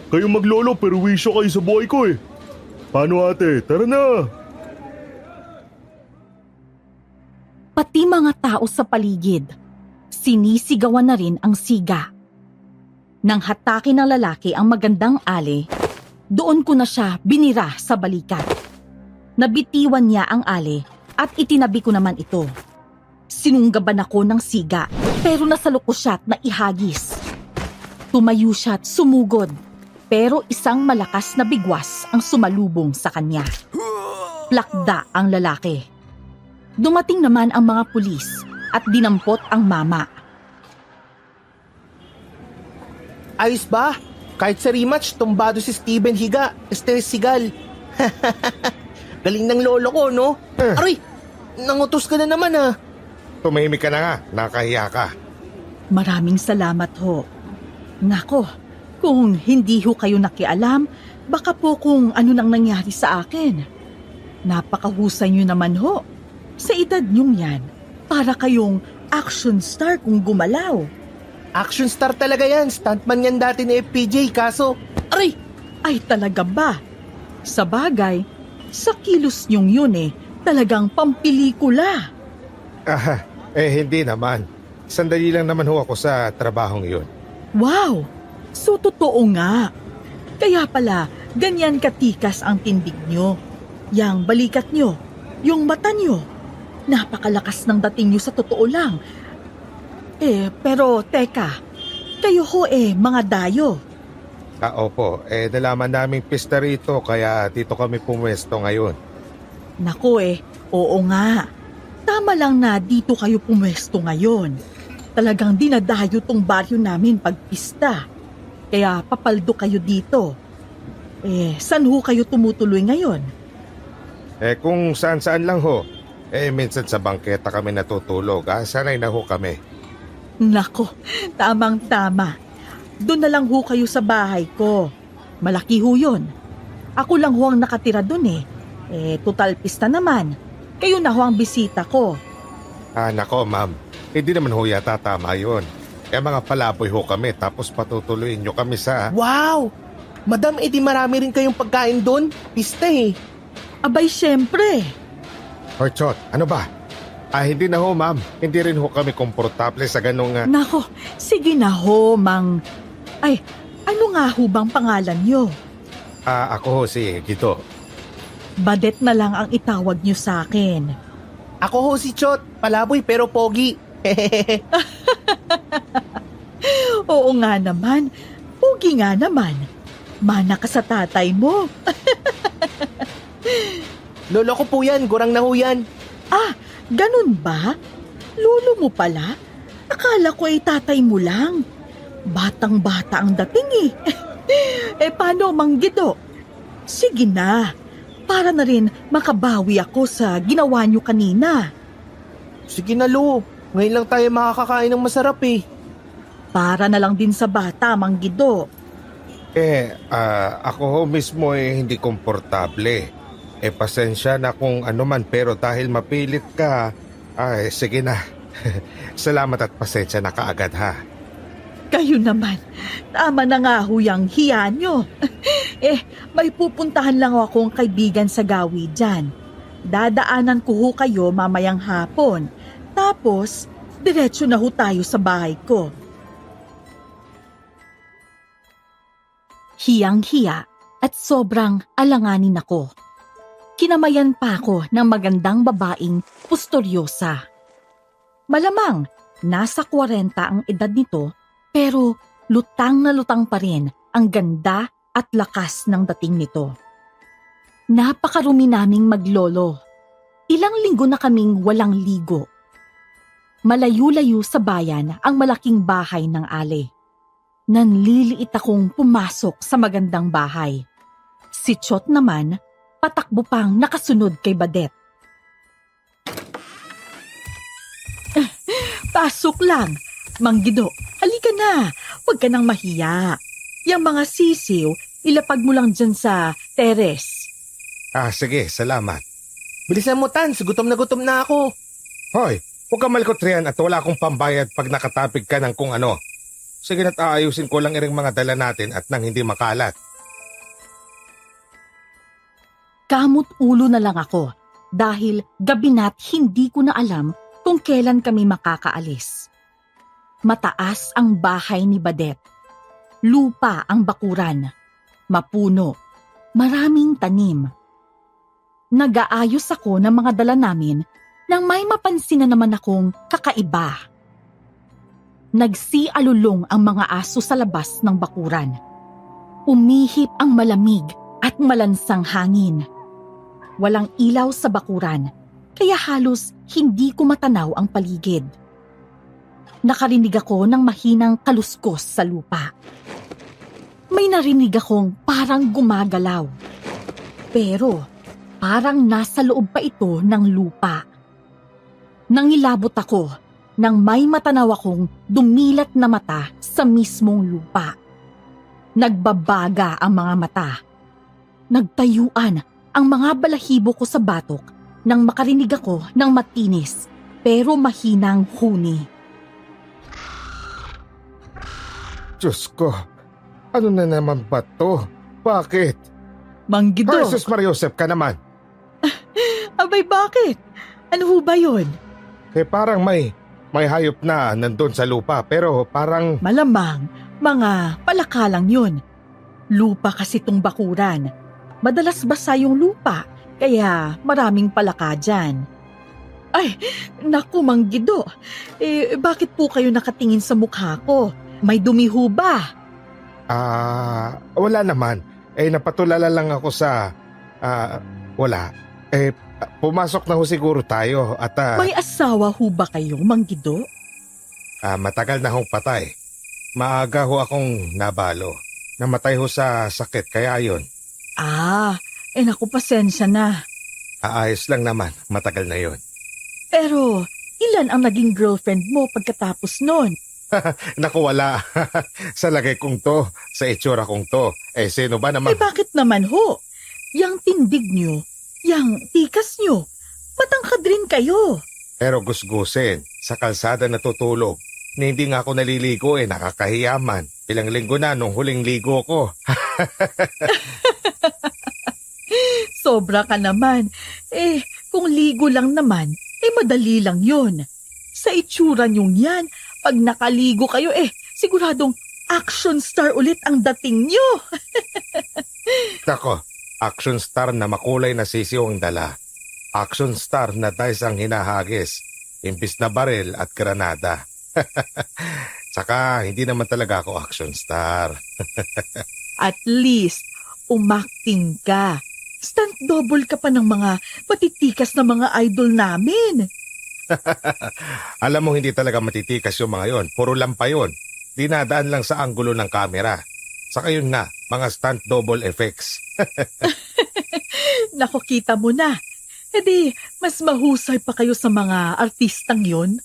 Kayo maglolo pero wisyo kayo sa buhay ko eh. Paano ate? Tara na!
Pati mga tao sa paligid, sinisigawan na rin ang siga. Nang hatake ng lalaki ang magandang ale, doon ko na siya binira sa balikat. Nabitiwan niya ang ale at itinabi ko naman ito. Sinunggaban ako ng siga pero nasalo ko siya at naihagis. Tumayo siya at sumugod pero isang malakas na bigwas ang sumalubong sa kanya. Plakda ang lalaki. Dumating naman ang mga pulis at dinampot ang mama.
Ayos ba? Kahit sa rematch, tumbado si Steven Higa, Seagal. Galing ng lolo ko, no? Aray, nangutos ka na naman
Tumahimik ka na nga, nakahiya ka.
Maraming salamat ho. Nako, kung hindi ho kayo nakialam, baka po kung ano nang nangyari sa akin. Napakahusay nyo naman ho. Sa edad nyong yan, para kayong action star kung gumalaw.
Action star talaga yan. Stuntman yan dati ni FPJ. Kaso, aray!
Ay talaga ba? Sa bagay, sa kilos nyong yun talagang pampelikula.
Hindi naman. Sandali lang naman ho ako sa trabahong yun.
Wow! So totoo nga. Kaya pala, ganyan katikas ang tindig nyo. Yang balikat nyo, yung mata nyo. Napakalakas ng dating nyo sa totoo lang. Pero teka, kayo ho mga dayo.
Opo, nalaman naming pista rito kaya dito kami pumwesto ngayon.
Nako oo nga. Tama lang na dito kayo pumwesto ngayon. Talagang dinadayo tong baryo namin pag pista. Kaya papaldo kayo dito. Saan ho kayo tumutuloy ngayon?
Kung saan-saan lang ho. Minsan sa bangketa kami natutulog. Sanay na ho kami.
Nako, tamang-tama. Doon na lang ho kayo sa bahay ko. Malaki ho yun. Ako lang ho ang nakatira doon total pista naman. Kayo na ho ang bisita ko.
Nako ma'am, hindi naman ho yata tama yun. Mga palaboy ho kami tapos patutuloyin nyo kami sa...
Wow! Madam, edi marami rin kayong pagkain doon. Pista
Abay, syempre.
Horchot, ano ba? Hindi na ho ma'am. Hindi rin ho kami komportable sa ganong...
Nako, sige na ho, Mang. Ay, ano nga ho bang pangalan nyo?
Ako ho si Gito.
Badet na lang ang itawag nyo sa akin.
Ako ho si Chot. Palaboy pero pogi.
Oo nga naman. Pugi nga naman. Mana ka sa tatay mo.
Lolo ko po yan. Gurang na ho yan.
Ganun ba? Lolo mo pala? Akala ko tatay mo lang. Batang-bata ang dating paano, Mang Gido? Sige na. Para na rin makabawi ako sa ginawa nyo kanina.
Sige na, Lo. Ngayon lang tayo makakakain ng masarap
Para na lang din sa bata, Mang Gido.
Ako ho mismo hindi komportable. Pasensya na kung ano man pero dahil mapilit ka, sige na. Salamat at pasensya na kaagad ha.
Kayo naman, tama na nga huyang hiya nyo. May pupuntahan lang akong kaibigan sa gawi dyan. Dadaanan ko ho kayo mamayang hapon. Tapos, diretso na ho tayo sa bahay ko. Hiyang-hiya at sobrang alanganin ako. Kinamayan pa ako ng magandang babaeng pustoryosa. Malamang, nasa 40 ang edad nito, pero lutang na lutang pa rin ang ganda at lakas ng dating nito. Napakarumi naming maglolo. Ilang linggo na kaming walang ligo. Malayo-layo sa bayan ang malaking bahay ng Ale. Nanliliit akong pumasok sa magandang bahay. Si Chot naman, patakbo pang nakasunod kay Badet. Pasok lang. Mang Gido, halika na. Huwag ka nang mahiya. Yang mga sisiw, ilapag mo lang dyan sa teres.
Sige, salamat.
Bilisan mo, Tans. Gutom na ako.
Hoy, huwag ka malikot riyan at wala akong pambayad pag nakatapig ka ng kung ano. Sige na't aayusin ko lang iring mga dala natin at nang hindi makalat.
Kamot ulo na lang ako dahil gabi na't hindi ko na alam kung kailan kami makakaalis. Mataas ang bahay ni Badet. Lupa ang bakuran. Mapuno. Maraming tanim. Nag-aayos ako ng mga dala namin nang may mapansin na naman akong kakaiba. Nagsialulong ang mga aso sa labas ng bakuran. Umihip ang malamig at malansang hangin. Walang ilaw sa bakuran, kaya halos hindi ko matanaw ang paligid. Nakarinig ako ng mahinang kaluskos sa lupa. May narinig akong parang gumagalaw. Pero parang nasa loob pa ito ng lupa. Nangilabot ako nang may matanaw akong dumilat na mata sa mismong lupa. Nagbabaga ang mga mata. Nagtayuan ang mga balahibo ko sa batok nang makarinig ako ng matinis pero mahinang huni.
Diyos ko, ano na naman ba to? Bakit?
Manggido!
Jesus Mariosep ka naman.
Abay bakit? Ano ho ba yun?
Parang may hayop na nandun sa lupa pero parang...
Malamang, mga palaka lang yun. Lupa kasi tong bakuran. Madalas basa yung lupa, kaya maraming palaka dyan. Ay, naku Manggido. Bakit po kayo nakatingin sa mukha ko? May dumi ho ba?
Wala naman. Napatulala lang ako sa... wala. Pumasok na ho siguro tayo at...
May asawa ho ba kayo, Manggido?
matagal na hong patay. Maaga ho akong nabalo. Namatay ho sa sakit kaya yun.
Naku pasensya na.
Aayos lang naman, matagal na yun.
Pero, ilan ang naging girlfriend mo pagkatapos nun?
Naku wala. Sa lagay kong to, sa itsura kong to. Sino ba naman?
Bakit naman ho? Yang tindig nyo, yang tikas nyo, matangkad rin kayo.
Pero gusgusin, sa kalsada natutulog. Na hindi nga ako naliligo nakakahiyaman. Ilang linggo na nung huling ligo ko.
Sobra ka naman. Kung ligo lang naman, madali lang yun. Sa itsura nyong yan, pag nakaligo kayo siguradong action star ulit ang dating nyo.
Nako, action star na makulay na sisiw ang dala. Action star na dice ang hinahagis. Imbis na baril at granada. Saka hindi naman talaga ako action star.
At least, umakting ka. Stunt double ka pa ng mga matitikas na mga idol namin.
Alam mo hindi talaga matitikas yung mga yon. Puro lampa yun. Dinadaan lang sa anggulo ng kamera. Saka yun nga, mga stunt double effects.
Naku, kita mo na. Mas mahusay pa kayo sa mga artistang yon.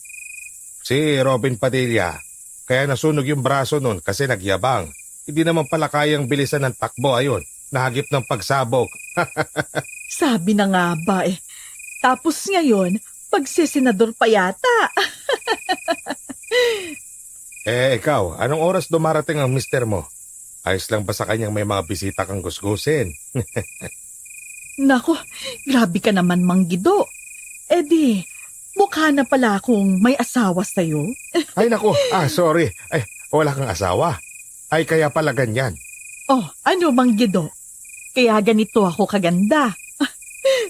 Si Robin Padilla, kaya nasunog yung braso nun kasi nagyabang. Hindi naman pala kayang bilisan ng takbo ayun. Nahagip ng pagsabog.
Sabi na nga ba Tapos ngayon, pagsisenador pa yata.
Ikaw, anong oras dumarating ang mister mo? Ayos lang ba sa kanyang may mga bisita kang gusgusin?
Nako, grabe ka naman Manggido. Mukha na pala akong may asawa sa'yo.
Ay naku, sorry. Wala kang asawa. Ay kaya pala ganyan.
Ano Manggido? Kaya ganito ako kaganda.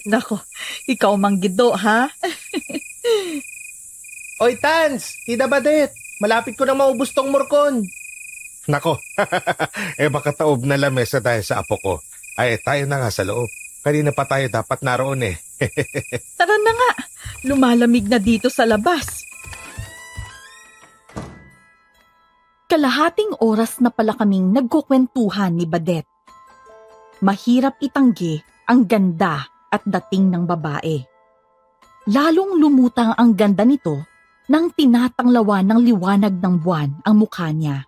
Nako, ikaw Manggido ha?
Oy Tans, Tita Badet, malapit ko na maubos tong morcon.
Nako, baka taob na lamesa dahil sa apo ko. Tayo na nga sa loob. Kanina pa tayo dapat naroon
Tara na nga, lumalamig na dito sa labas. Kalahating oras na pala kaming nagkukwentuhan ni Badet. Mahirap itanggi ang ganda at dating ng babae. Lalong lumutang ang ganda nito nang tinatanglawan ng liwanag ng buwan ang mukha niya.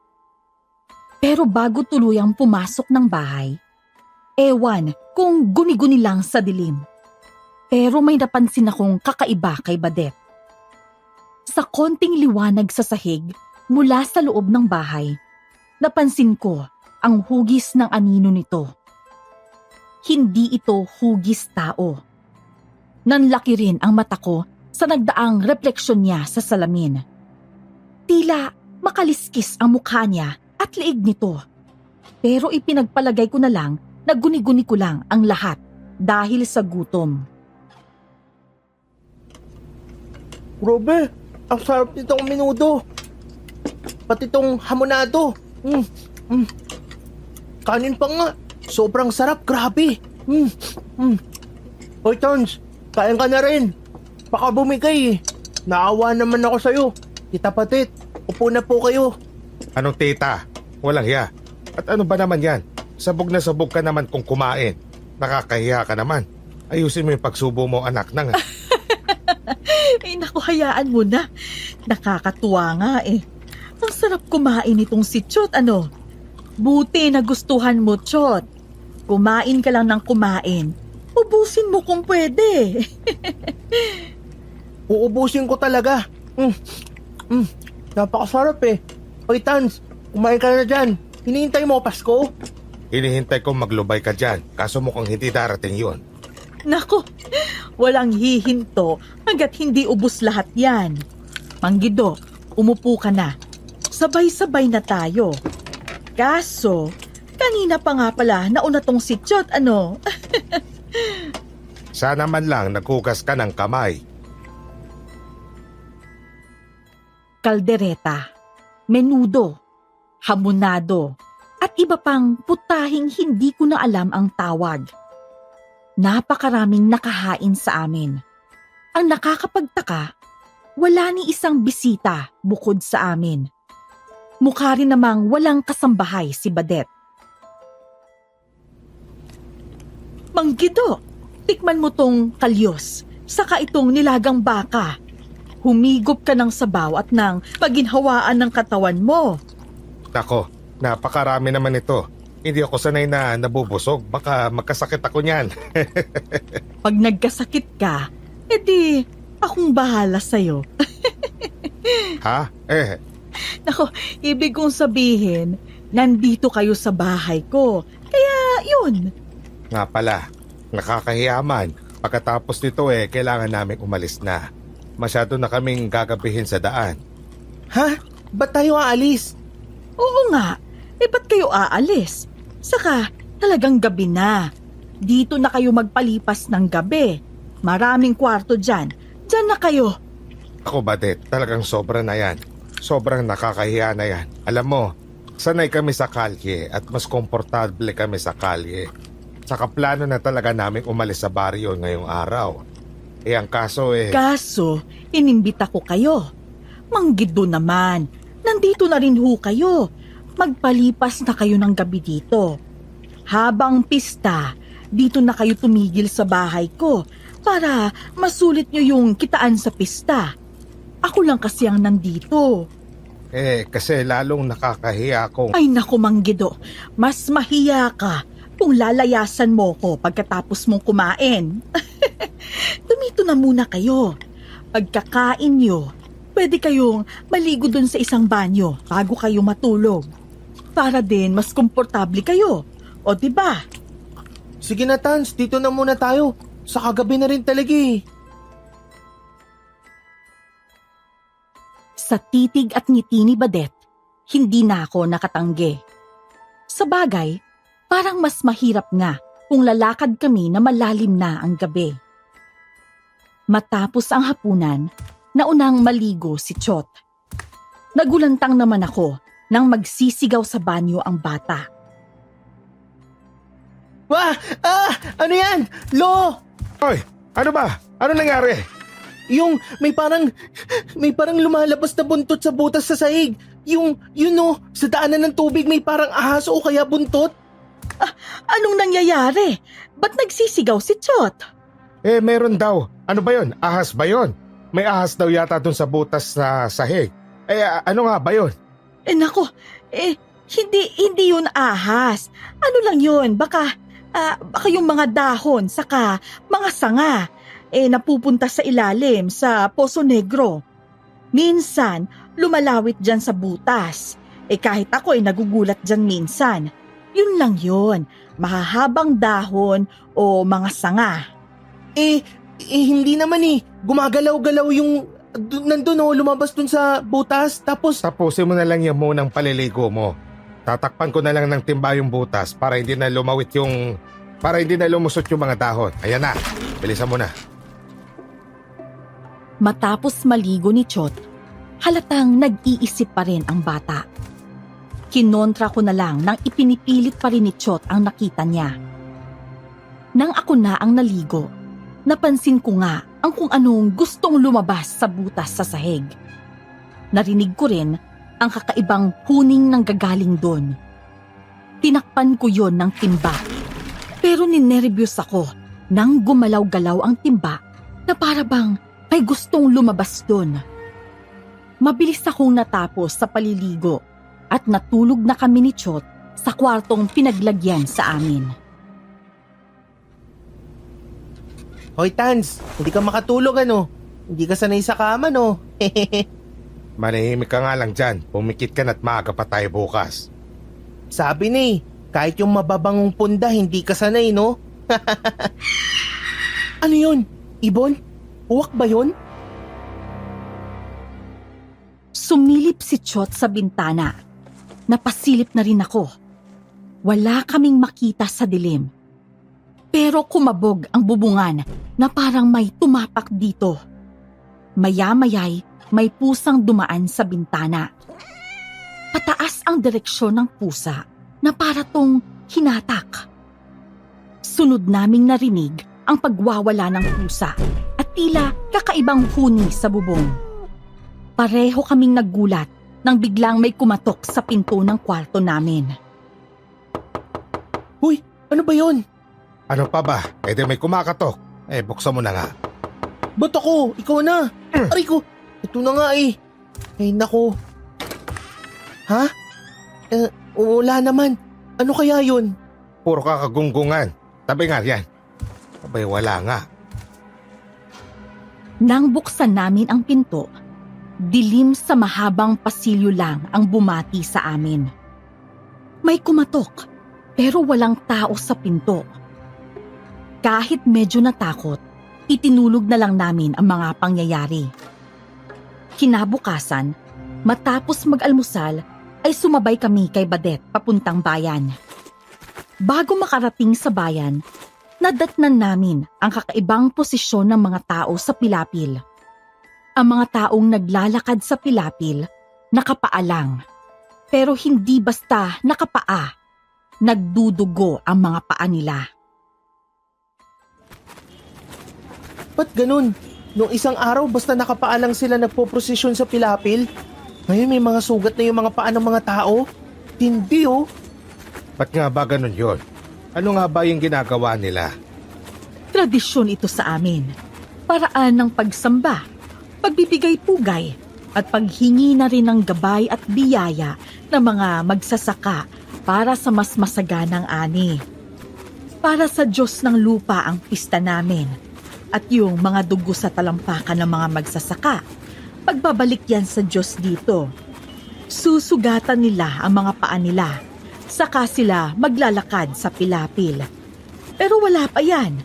Pero bago tuluyang pumasok ng bahay, ewan kung guni-guni lang sa dilim. Pero may napansin akong kakaiba kay Badet. Sa konting liwanag sa sahig mula sa loob ng bahay, napansin ko ang hugis ng anino nito. Hindi ito hugis tao. Nanlaki rin ang mata ko sa nagdaang refleksyon niya sa salamin. Tila makaliskis ang mukha niya at liig nito. Pero ipinagpalagay ko na lang na guni-guni ko lang ang lahat dahil sa gutom.
Grabe, ang sarap nitong menudo. Pati itong hamonado. Kanin pa nga. Sobrang sarap, grabe. Hoy Tons, kain ka na rin. Baka bumigay Naawa naman ako sa'yo. Tita Patit, upo na po kayo.
Anong tita? Walang hiya. At ano ba naman yan? Sabog na sabog ka naman kung kumain. Nakakahiya ka naman. Ayusin mo yung pagsubo mo, anak nang.
Eh naku, hayaan mo na. Nakakatuwa nga eh. Ang sarap kumain itong si Chot, ano? Buti na gustuhan mo, Chot. Kumain ka lang ng kumain. Ubusin mo kung pwede.
Uubusin ko talaga. Napakasarap eh. Oy, Tans, kumain ka na dyan. Hinihintay mo Pasko?
Hinihintay ko maglubay ka dyan, kaso mukhang hindi darating yun.
Naku, walang hihinto hanggat hindi ubos lahat yan. Manggido, umupo ka na. Sabay-sabay na tayo. Kaso, kanina pa nga pala nauna tong si Chot, ano?
Sana man lang naghugas ka ng kamay.
Kaldereta, menudo, hamonado, at iba pang putahing hindi ko na alam ang tawag. Napakaraming nakahain sa amin. Ang nakakapagtaka, wala ni isang bisita bukod sa amin. Mukha rin namang walang kasambahay si Badet. Manggido, tikman mo tong kalyos, saka itong nilagang baka. Humigop ka ng sabaw at ng paginhawaan ng katawan mo.
Nako, napakarami naman ito. Hindi ako sanay na nabubusog. Baka magkasakit ako niyan.
Pag nagkasakit ka, edi akong bahala sa'yo.
Ha?
Nako, ibig kong sabihin, nandito kayo sa bahay ko. Kaya yun.
Nga pala, nakakahiyaman. Pagkatapos nito kailangan namin umalis na. Masyado na kaming gagabihin sa daan.
Ha? Ba't tayo aalis?
Oo nga, ba't kayo aalis? Saka talagang gabi na. Dito na kayo magpalipas ng gabi. Maraming kwarto dyan. Dyan na kayo.
Ako, Badet, talagang sobra na yan. Sobrang nakakahiya na yan. Alam mo, sanay kami sa kalye at mas komportable kami sa kalye. Saka plano na talaga namin umalis sa baryo ngayong araw. Ang kaso
Kaso, inimbita ko kayo. Manggido naman. Nandito na rin ho kayo. Magpalipas na kayo ng gabi dito. Habang pista, dito na kayo tumigil sa bahay ko para masulit nyo yung kitaan sa pista. Ako lang kasi ang nandito.
kasi lalong nakakahiya kung...
Ay naku, Manggido, mas mahiya ka kung lalayasan mo ko pagkatapos mong kumain. Tumito na muna kayo. Pagkakain nyo, pwede kayong maligo dun sa isang banyo bago kayo matulog. Para din mas komportable kayo. O diba?
Sige na, Tans, dito na muna tayo. Sa kagabi na rin talaga eh.
Sa titig at ngiti ni Badet, hindi na ako nakatanggi. Sa bagay, parang mas mahirap nga kung lalakad kami na malalim na ang gabi. Matapos ang hapunan, naunang maligo si Chot. Nagulantang naman ako nang magsisigaw sa banyo ang bata.
Wah! Ano yan? Lo!
Hoy, ano ba? Ano nangyari?
Yung may parang lumalabas na buntot sa butas sa sahig. Sa daanan ng tubig may parang ahas o kaya buntot.
Anong nangyayari? Ba't nagsisigaw si Chot?
Meron daw. Ano ba yon? Ahas ba yon? May ahas daw yata dun sa butas na sahig. Ano nga ba yon?
Nako, hindi yun ahas. Ano lang yun? Baka yung mga dahon, saka mga sanga, napupunta sa ilalim, sa Poso Negro. Minsan, lumalawit dyan sa butas. Kahit ako nagugulat dyan minsan. Yun lang yun, mahahabang dahon o mga sanga.
Hindi naman gumagalaw-galaw yung nandun lumabas dun sa butas, tapos...
Tapusin mo na lang yung munang paliligo mo. Tatakpan ko na lang ng timba yung butas para hindi na lumusot yung mga dahon. Ayan na, bilisan mo na.
Matapos maligo ni Chot, halatang nag-iisip pa rin ang bata. Kinontra ko na lang nang ipinipilit pa rin ni Chot ang nakita niya. Nang ako na ang naligo, napansin ko nga ang kung anong gustong lumabas sa butas sa sahig. Narinig ko rin ang kakaibang huning nang gagaling doon. Tinakpan ko yon ng timba. Pero ninerbiyos ako nang gumalaw-galaw ang timba na para bang may gustong lumabas doon. Mabilis akong natapos sa paliligo at natulog na kami ni Chot sa kwartong pinaglagyan sa amin.
Hoy Tans, hindi ka makatulog ano? Hindi ka sanay sa kama no?
Manahimik ka nga lang dyan. Pumikit ka na't maaga pa tayo bukas.
Sabi ni, kahit yung mababangong punda hindi ka sanay no? Ano yun? Ibon? Uwak ba yun?
Sumilip si Chot sa bintana. Napasilip na rin ako. Wala kaming makita sa dilim. Pero kumabog ang bubungan na parang may tumapak dito. Maya-maya'y may pusang dumaan sa bintana. Pataas ang direksyon ng pusa na para tong hinatak. Sunod naming narinig ang pagwawala ng pusa at tila kakaibang huni sa bubong. Pareho kaming naggulat nang biglang may kumatok sa pinto ng kwarto namin.
Uy, ano ba yun?
Ano pa ba? Eh di may kumakatok. Buksan mo na nga.
Ba't ako? Ikaw na. Aray ko. Ito na nga eh. Ay nako. Ha? Wala naman. Ano kaya yun?
Puro ka kagunggungan. Tabi nga yan. Abay wala nga.
Nang buksan namin ang pinto, dilim sa mahabang pasilyo lang ang bumati sa amin. May kumatok, pero walang tao sa pinto. Kahit medyo natakot, itinulog na lang namin ang mga pangyayari. Kinabukasan, matapos mag-almusal, ay sumabay kami kay Badet papuntang bayan. Bago makarating sa bayan, nadatnan namin ang kakaibang posisyon ng mga tao sa pilapil. Ang mga taong naglalakad sa pilapil, nakapaalang. Pero hindi basta nakapaa, nagdudugo ang mga paa nila.
Ba't ganun? Noong isang araw basta nakapaalang sila nagpoprosesyon sa pilapil. Ngayon may mga sugat na yung mga paa ng mga tao. Hindi oh.
Ba't nga ba ganun yun? Ano nga ba yung ginagawa nila?
Tradisyon ito sa amin. Paraan ng pagsamba, pagbibigay pugay, at paghingi na rin ng gabay at biyaya ng mga magsasaka para sa mas masaganang ani. Para sa Diyos ng lupa ang pista namin at yung mga dugo sa talampakan ng mga magsasaka. Pagbabalik yan sa Diyos dito. Susugatan nila ang mga paa nila, saka sila maglalakad sa pilapil. Pero wala pa yan.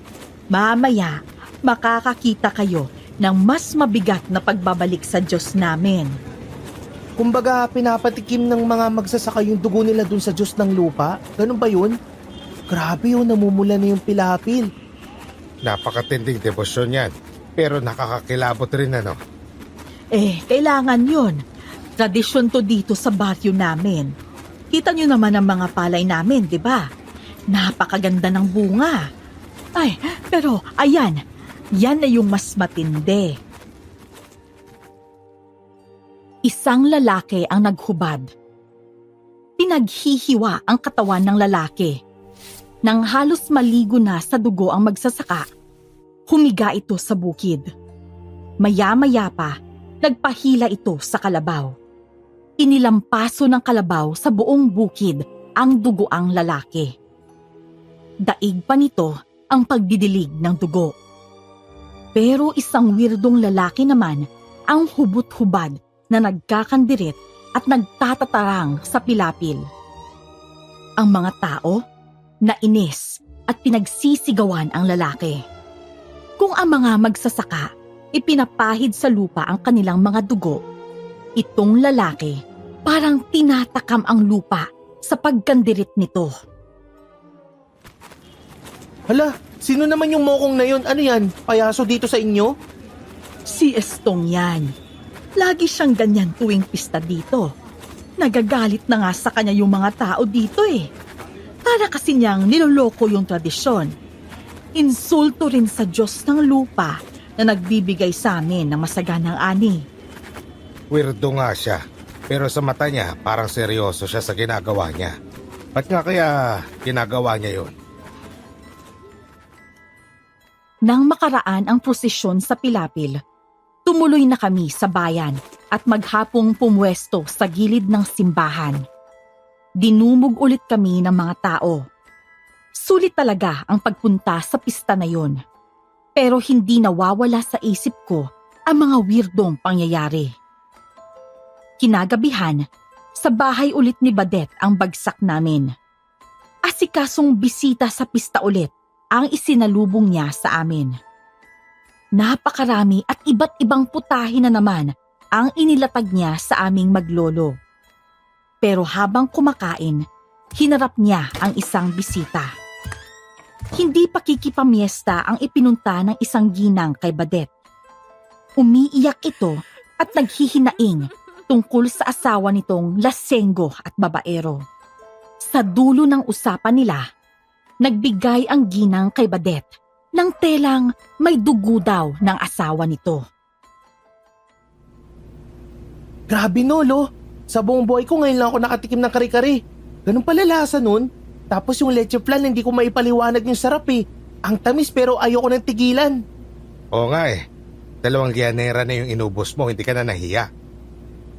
Mamaya, makakakita kayo ng mas mabigat na pagbabalik sa Diyos namin.
Kumbaga pinapatikim ng mga magsasaka yung dugo nila dun sa Diyos ng lupa. Ganun ba yun? Grabe yun, namumula na yung pilapil.
Napakatinding debosyon yan. Pero nakakakilabot rin ano.
Kailangan yun. Tradisyon to dito sa baryo namin. Kita nyo naman ang mga palay namin, di ba? Napakaganda ng bunga. Pero ayan, yan na yung mas matindi. Isang lalaki ang naghubad. Pinaghihiwa ang katawan ng lalaki. Nang halos maligo na sa dugo ang magsasaka, humiga ito sa bukid. Maya-maya pa, nagpahila ito sa kalabaw. Inilampaso ng kalabaw sa buong bukid ang dugoang lalaki. Daig pa nito ang pagdidilig ng dugo. Pero isang weirdong lalaki naman ang hubot-hubad na nagkakandirit at nagtatatarang sa pilapil. Ang mga tao, nainis at pinagsisigawan ang lalaki. Kung ang mga magsasaka ipinapahid sa lupa ang kanilang mga dugo, itong lalaki parang tinatakam ang lupa sa pagkandirit nito.
Hala, sino naman yung mokong na yun? Ano yan? Payaso dito sa inyo?
Si Estong yan. Lagi siyang ganyan tuwing pista dito. Nagagalit na nga sa kanya yung mga tao dito Para kasi niyang niloloko yung tradisyon. Insulto rin sa Diyos ng lupa na nagbibigay sa amin ng masaganang ani.
Weirdo nga siya. Pero sa mata niya, parang seryoso siya sa ginagawa niya. Ba't nga kaya ginagawa niya yun?
Nang makaraan ang prosesyon sa Pilapil, tumuloy na kami sa bayan at maghapong pumwesto sa gilid ng simbahan. Dinumog ulit kami ng mga tao. Sulit talaga ang pagpunta sa pista na yon. Pero hindi nawawala sa isip ko ang mga weirdong pangyayari. Kinagabihan, sa bahay ulit ni Badet ang bagsak namin. Asikasong bisita sa pista ulit ang isinalubong niya sa amin. Napakarami at iba't ibang putahe na naman ang inilatag niya sa aming maglolo. Pero habang kumakain, hinarap niya ang isang bisita. Hindi pakikipamiesta ang ipinunta ng isang ginang kay Badet. Umiiyak ito at naghihinaing tungkol sa asawa nitong lasenggo at babaero. Sa dulo ng usapan nila, nagbigay ang ginang kay Badet ng telang may dugo daw ng asawa nito.
Grabe no, Lo. Sa buong buhay ko ngayon lang ako nakatikim ng kare-kare. Ganun pala lasa nun. Tapos yung leche flan hindi ko maipaliwanag yung sarap eh. Ang tamis pero ayoko nang tigilan.
Oo nga eh. 2 lianera na yung inubos mo, hindi ka na nahiya.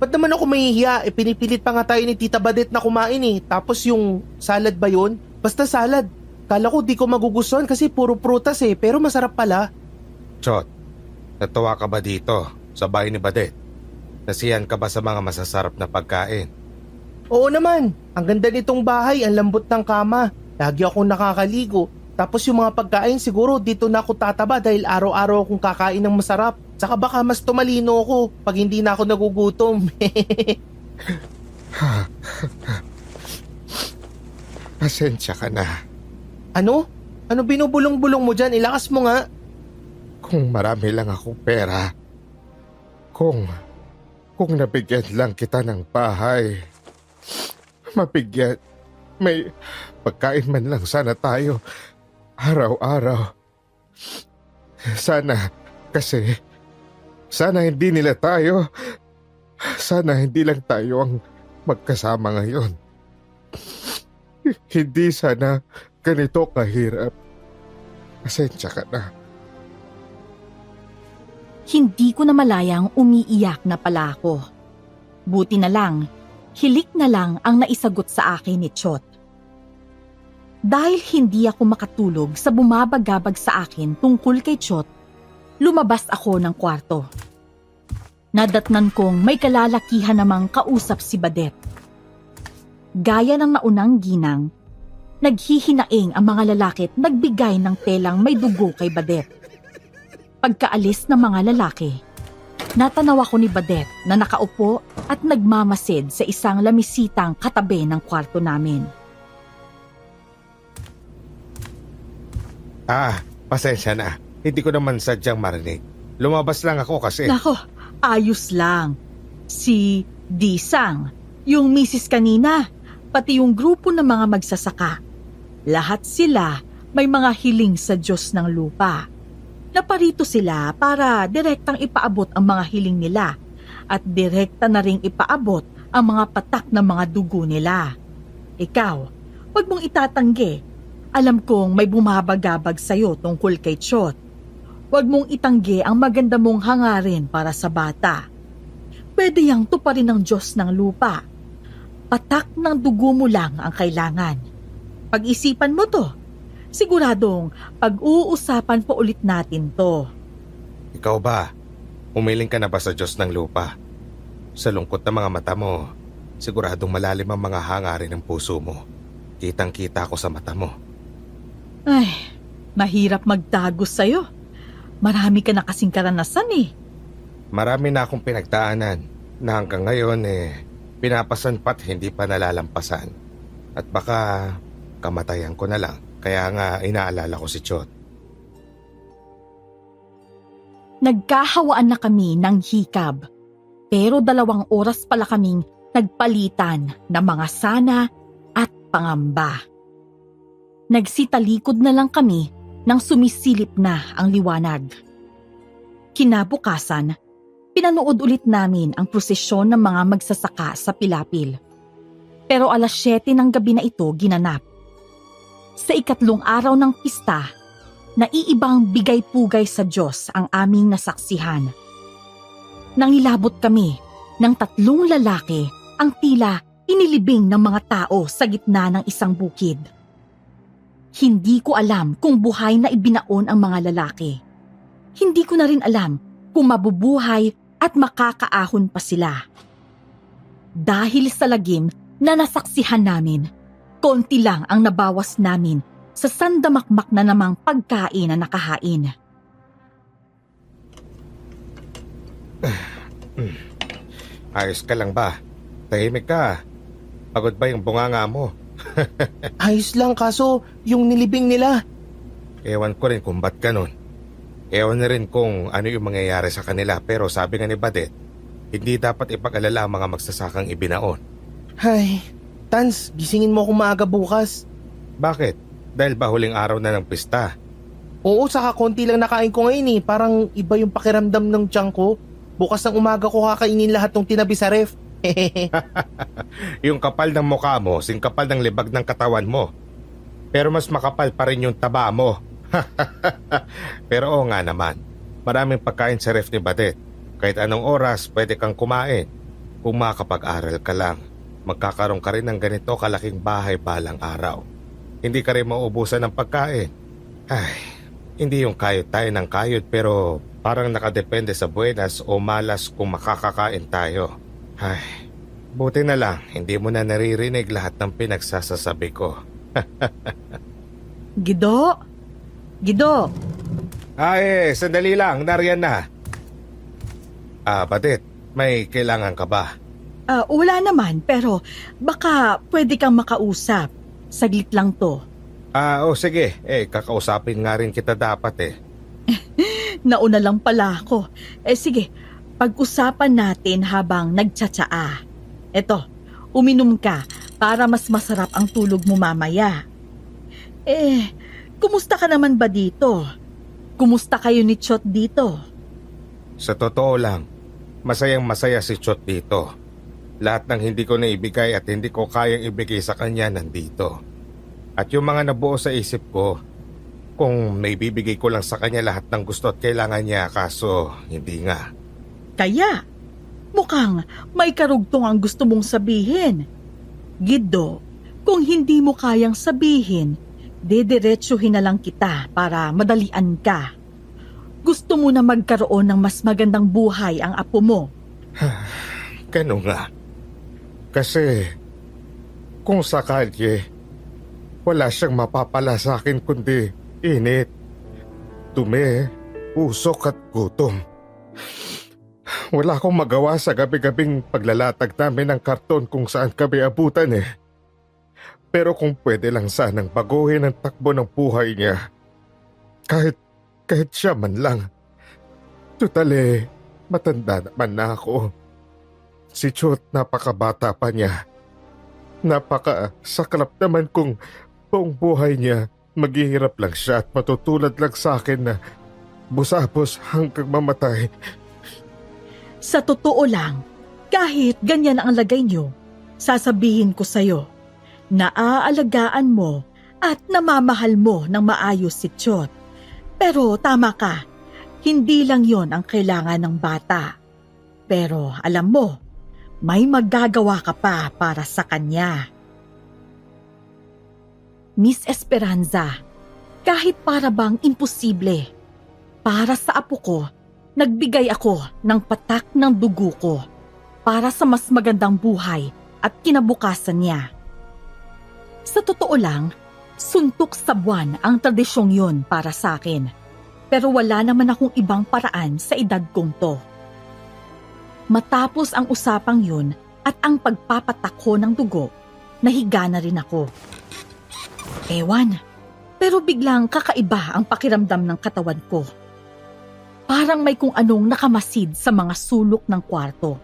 Ba't naman ako mahihiya? Pinipilit pa nga tayo ni Tita Badet na kumain eh. Tapos yung salad ba yun? Basta salad. Kala ko di ko magugustuhan kasi puro prutas eh. Pero masarap pala.
Chot, natuwa ka ba dito sa bahay ni Badet? Nasiyan ka ba sa mga masasarap na pagkain?
Oo naman. Ang ganda nitong bahay. Ang lambot ng kama. Lagi akong nakakaligo. Tapos yung mga pagkain siguro dito na ako tataba dahil araw-araw akong kakain ng masarap. Saka baka mas tumalino ako pag hindi na ako nagugutom.
Pasensya ka na.
Ano? Ano binubulong-bulong mo dyan? Ilakas mo nga.
Kung marami lang akong pera, kung nabigyan lang kita ng bahay, may pagkain man lang sana tayo araw-araw. Sana hindi nila tayo, sana hindi lang tayo ang magkasama ngayon. Hindi sana ganito kahirap. Pasensya ka na.
Hindi ko na malayang umiiyak na pala ako. Buti na lang, hilik na lang ang naisagot sa akin ni Chot. Dahil hindi ako makatulog sa bumabagabag sa akin tungkol kay Chot, lumabas ako ng kwarto. Nadatnan kong may kalalakihan namang kausap si Badet. Gaya ng naunang ginang, naghihinaing ang mga lalaki at nagbigay ng telang may dugo kay Badet. Pagkaalis ng mga lalaki, natanaw ako ni Badet na nakaupo at nagmamasid sa isang lamisitang katabi ng kwarto namin.
Pasensya na. Hindi ko naman sadyang marinig. Lumabas lang ako kasi...
Nako, ayos lang. Si Disang, yung misis kanina, pati yung grupo ng mga magsasaka. Lahat sila may mga hiling sa Diyos ng lupa. Naparito sila para direktang ipaabot ang mga hiling nila at direkta na ring ipaabot ang mga patak ng mga dugo nila. Ikaw, huwag mong itatanggi. Alam kong may bumabagabag sa'yo tungkol kay Chot. Huwag mong itanggi ang maganda mong hangarin para sa bata. Pwede yang tuparin ng Diyos ng lupa. Patak ng dugo mo lang ang kailangan. Pag-isipan mo to. Siguradong pag-uusapan pa ulit natin to.
Ikaw ba? Umiling ka na ba sa Diyos ng lupa? Sa lungkot ng mga mata mo, siguradong malalim ang mga hangarin ng puso mo. Kitang-kita ko sa mata mo.
Ay, mahirap magtago sa'yo. Marami ka na kasing karanasan eh.
Marami na akong pinagdaanan na hanggang ngayon pinapasan pa't hindi pa nalalampasan. At baka kamatayan ko na lang. Kaya nga inaalala ko si Chot.
Nagkahawaan na kami ng hikab. Pero 2 oras pala kaming nagpalitan ng mga sana at pangamba. Nagsitalikod na lang kami nang sumisilip na ang liwanag. Kinabukasan, pinanood ulit namin ang prosesyon ng mga magsasaka sa Pilapil. Pero 7:00 ng gabi na ito ginanap. Sa 3 araw ng pista, naiibang bigay-pugay sa Diyos ang aming nasaksihan. Nangilabot kami ng 3 lalaki ang tila inilibing ng mga tao sa gitna ng isang bukid. Hindi ko alam kung buhay na ibinaon ang mga lalaki. Hindi ko na rin alam kung mabubuhay at makakaahon pa sila. Dahil sa lagim na nasaksihan namin, konti lang ang nabawas namin sa sandamakmak na namang pagkain na nakahain.
Ayos ka lang ba? Tahimik ka. Pagod ba yung bunganga mo?
Ayos lang kaso yung nilibing nila.
Ewan ko rin kung ba't ganun. Ewan na rin kung ano yung mangyayari sa kanila, pero sabi nga ni Badet, hindi dapat ipag-alala ang mga magsasakang ibinaon.
Ay, Tans, gisingin mo akong maaga bukas.
Bakit? Dahil ba huling araw na ng pista?
Oo, saka konti lang nakain ko ngayon eh. Parang iba yung pakiramdam ng tiyan ko. Bukas ng umaga ko kakainin lahat ng tinabi sa ref.
Yung kapal ng mukha mo, singkapal ng libag ng katawan mo. Pero mas makapal pa rin yung taba mo. Pero oo nga naman, maraming pagkain sa ref ni Badet. Kahit anong oras, pwede kang kumain. Kung makakapag-aral ka lang, magkakaroon ka rin ng ganito kalaking bahay balang araw. Hindi ka rin mauubusan ng pagkain. Ay, hindi yung kayod tayo ng kayod, pero parang nakadepende sa buenas o malas kung makakakain tayo. Ay, buti na lang, hindi mo na naririnig lahat ng pinagsasasabi ko.
Gido? Gido?
Ay, sandali lang, nariyan na. Badet, may kailangan ka ba?
Wala naman, pero baka pwede kang makausap. Saglit lang to.
Sige. Kakausapin nga rin kita dapat eh.
Nauna lang pala ako. Sige, pag-usapan natin habang nagtsatsaa. Eto, uminom ka para mas masarap ang tulog mo mamaya. Kumusta ka naman ba dito? Kumusta kayo ni Chot dito?
Sa totoo lang, masayang masaya si Chot dito. Lahat ng hindi ko naibigay at hindi ko kayang ibigay sa kanya nandito. At yung mga nabuo sa isip ko, kung may bibigay ko lang sa kanya lahat ng gusto at kailangan niya, kaso hindi nga.
Kaya, mukhang may karugtong ang gusto mong sabihin. Gido, kung hindi mo kayang sabihin, didiretsuhin na lang kita para madalian ka. Gusto mo na magkaroon ng mas magandang buhay ang apo mo.
Ganun nga. Kasi, kung sakali, wala siyang mapapala sa akin kundi init, dumi, usok at gutom. Wala akong magawa sa gabi-gabing paglalatag namin ng karton kung saan kami abutan eh. Pero kung pwede lang sanang baguhin ang takbo ng buhay niya, kahit siya man lang. Tutale, matanda naman na ako. Si Chot, napakabata pa niya. Napakasaklap naman kung buong buhay niya maghihirap lang siya at matutulad lang sa akin na busapos hanggang mamatay.
Sa totoo lang, kahit ganyan ang lagay niyo, sasabihin ko sa'yo, naaalagaan mo at namamahal mo ng maayos si Chot. Pero tama ka, hindi lang yon ang kailangan ng bata. Pero alam mo, may magagawa ka pa para sa kanya. Miss Esperanza, kahit para bang imposible, para sa apo ko, nagbigay ako ng patak ng dugo ko para sa mas magandang buhay at kinabukasan niya. Sa totoo lang, suntok sa buwan ang tradisyong yun para sa akin. Pero wala naman akong ibang paraan sa edad kong to. Matapos ang usapang yun at ang pagpapatakho ng dugo, nahiga na rin ako. Ewan, pero biglang kakaiba ang pakiramdam ng katawan ko. Parang may kung anong nakamasid sa mga sulok ng kwarto.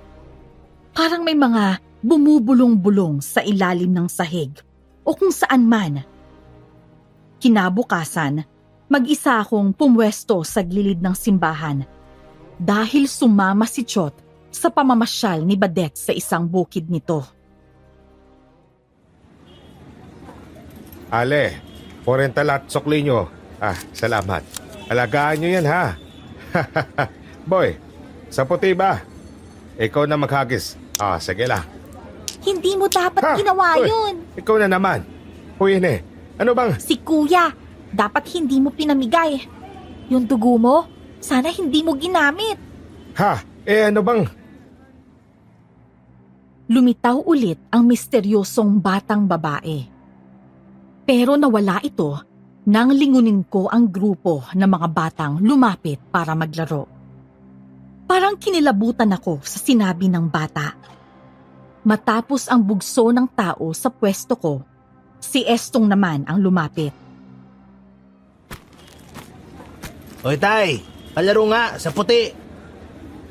Parang may mga bumubulong-bulong sa ilalim ng sahig o kung saan man. Kinabukasan, mag-isa akong pumwesto sa gilid ng simbahan dahil sumama si Chot sa pamamasyal ni Badet sa isang bukid nito.
Ale, 40 lahat sukli nyo. Salamat. Alagaan nyo yan ha. Boy, sa puti ba? Ikaw na maghagis. Sige lang.
Hindi mo dapat ginawa
Uy,
yun.
Ikaw na naman. Uy, ano bang?
Si kuya, dapat hindi mo pinamigay. Yung dugo mo, sana hindi mo ginamit.
Ano bang?
Lumitaw ulit ang misteryosong batang babae. Pero nawala ito nang lingunin ko ang grupo ng mga batang lumapit para maglaro. Parang kinilabutan ako sa sinabi ng bata. Matapos ang bugso ng tao sa pwesto ko, si Estong naman ang lumapit.
Hoy tay, palaro nga sa puti.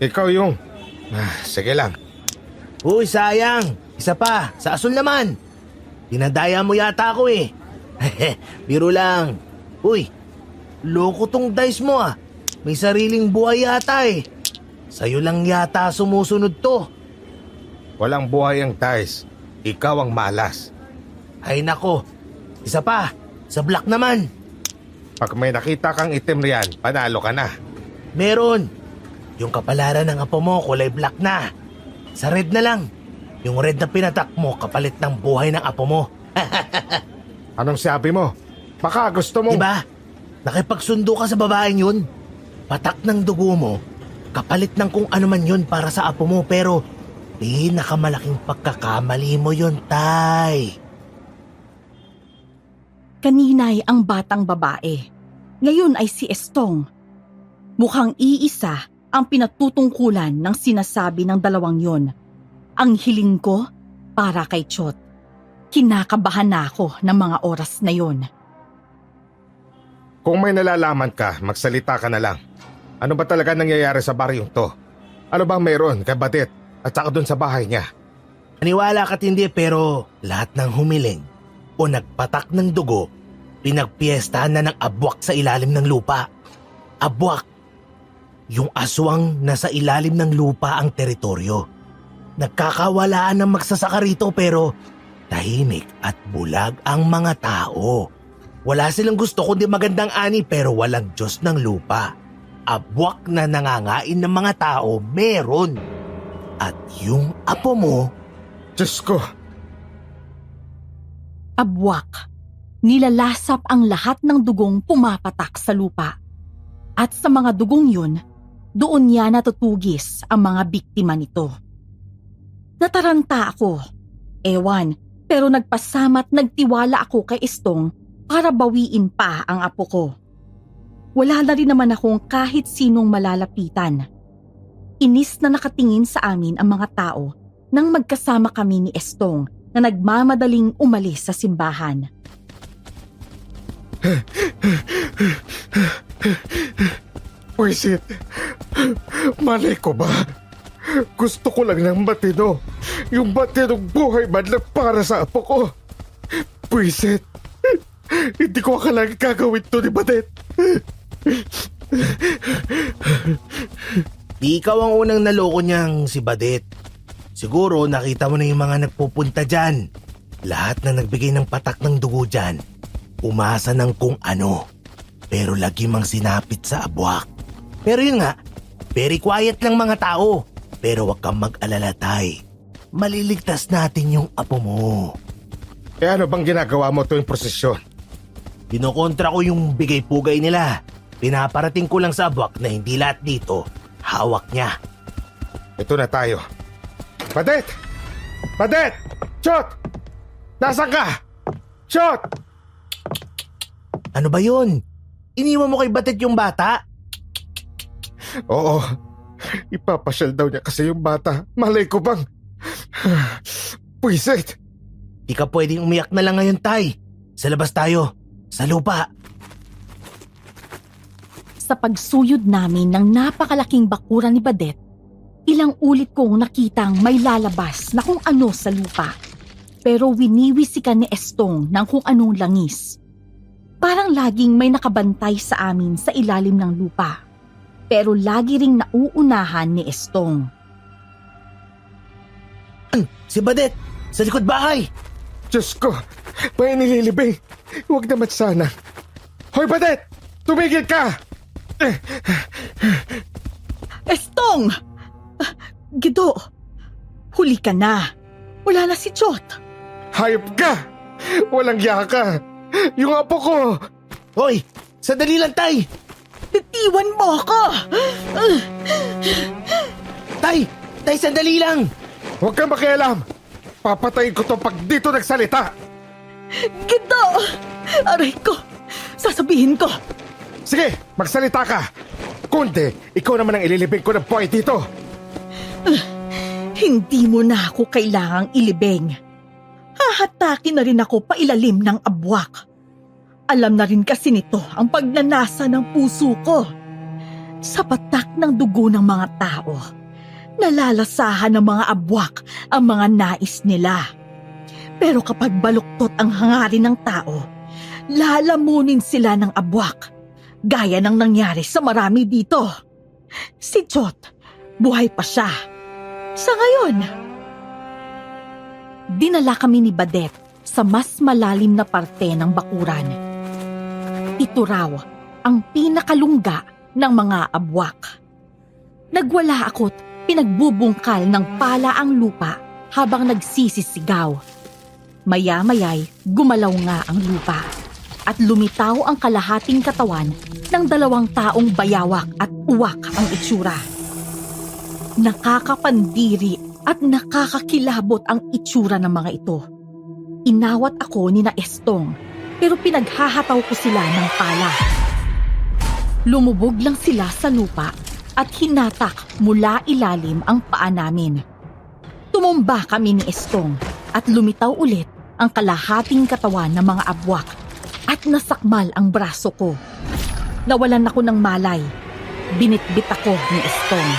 Ikaw yung... sige lang.
Uy, sayang. Isa pa, sa asul naman. Dinadaya mo yata ako eh. Biro lang. Uy, loko tong dice mo ah. May sariling buhay yata eh. Sa'yo lang yata sumusunod to.
Walang buhay ang dice. Ikaw ang malas.
Ay nako, isa pa, sa black naman.
Pag may nakita kang itim riyan, panalo ka na.
Meron. Yung kapalaran ng apo mo kulay black na. Sa red na lang. Yung red na pinatak mo kapalit ng buhay ng apo mo.
Anong sabi mo? Baka gusto mong...
Diba? Nakipagsundo ka sa babaeng yun. Patak ng dugo mo, kapalit ng kung ano man yun para sa apo mo, pero pinakamalaking pagkakamali mo yun, tay.
Kanina'y ang batang babae. Ngayon ay si Estong. Mukhang iisa ang pinatutungkulan ng sinasabi ng dalawang yon. Ang hiling ko para kay Chot. Kinakabahan na ako ng mga oras na yon.
Kung may nalalaman ka, magsalita ka na lang. Ano ba talaga nangyayari sa baryong to? Ano bang mayroon kay Badit at saka dun sa bahay niya?
Aniwala ka't hindi, pero lahat ng humiling o nagpatak ng dugo, pinagpiestahan na ng abwak sa ilalim ng lupa. Abwak. Yung aswang na sa ilalim ng lupa ang teritoryo. Nagkakawalaan ng magsasaka rito pero tahimik at bulag ang mga tao. Wala silang gusto kundi magandang ani pero walang Diyos ng lupa. Abwak na nangangain ng mga tao meron. At yung apo mo...
Diyos ko!
Abwak. Nilalasap ang lahat ng dugong pumapatak sa lupa. At sa mga dugong yun, doon niya natutugis ang mga biktima nito. Nataranta ako. Ewan, pero nagpasama't nagtiwala ako kay Estong para bawiin pa ang apo ko. Wala na rin naman akong kahit sinong malalapitan. Inis na nakatingin sa amin ang mga tao nang magkasama kami ni Estong na nagmamadaling umalis sa simbahan.
Pwisit! Malay ko ba? Gusto ko lang ng matino. Yung matinong buhay man lang para sa apo ko. Pwisit! Hindi ko akalaing gagawin to ni Badit.
Di ikaw ang unang naloko niyang si Badit. Siguro nakita mo na yung mga nagpupunta dyan. Lahat na nagbigay ng patak ng dugo dyan, umasa ng kung ano. Pero lagi mang sinapit sa abwak. Pero yun nga, very quiet lang mga tao. Pero wag kang mag-alala, tay. Maliligtas natin yung apo mo.
Ano bang ginagawa mo tuwing prosesyon?
Pinokontra ko yung bigay-pugay nila. Pinaparating ko lang sa abwak na hindi lahat dito hawak niya.
Ito na tayo. Badit! Badit! Chot! Nasaan ka? Chot!
Ano ba yun? Iniwan mo kay Batit yung bata?
Oo. Ipapasyal daw niya kasi yung bata. Malay ko bang... Pwisit!
Di ka pwedeng umiyak na lang ngayon, tay. Sa labas tayo. Sa lupa.
Sa pagsuyod namin ng napakalaking bakuran ni Badet, ilang ulit kong nakitang may lalabas na kung ano sa lupa. Pero winiwisikan ni Estong ng kung anong langis. Parang laging may nakabantay sa amin sa ilalim ng lupa. Pero lagi ring nauunahan ni Estong.
Si Badet! Sa likod bahay!
Diyos ko! May nililibing! Huwag naman sana! Hoy, Badit! Tumigil ka!
Estong! Gido, huli ka na. Wala na si Chot.
Hayop ka! Walang iya ka! Yung apo ko!
Hoy, sandali lang, Tay!
Bitiwan mo ako!
Tay! Tay, sandali lang!
Huwag kang makialam! Papatayin ko to pag dito nagsalita!
Gido! Aray ko! Sasabihin ko!
Sige, magsalita ka! Kundi, ikaw naman ang ililibing ko ng buhay dito!
Hindi mo na ako kailangang ilibing. Hahatakin na rin ako pailalim ng abwak. Alam na rin kasi nito ang pagnanasa ng puso ko. Sa patak ng dugo ng mga tao, nalalasahan ng mga abwak ang mga nais nila. Pero kapag baluktot ang hangarin ng tao, lalamunin sila ng abwak, gaya ng nangyari sa marami dito. Si Chot, buhay pa siya. Sa ngayon, dinala kami ni Badet sa mas malalim na parte ng bakuran. Ito raw ang pinakalungga ng mga abwak. Nagwala ako't pinagbubungkal ng pala ang lupa habang nagsisisigaw. Maya-maya'y gumalaw nga ang lupa at lumitaw ang kalahating katawan ng 2 taong bayawak at uwak ang itsura. Nakakapandiri at nakakakilabot ang itsura ng mga ito. Inawat ako ni na Estong pero pinaghahataw ko sila ng pala. Lumubog lang sila sa lupa at hinatak mula ilalim ang paa namin. Tumumba kami ni Estong at lumitaw ulit ang kalahating katawan ng mga abwak at nasakmal ang braso ko. Nawalan ako ng malay. Binitbit ako ni Estong.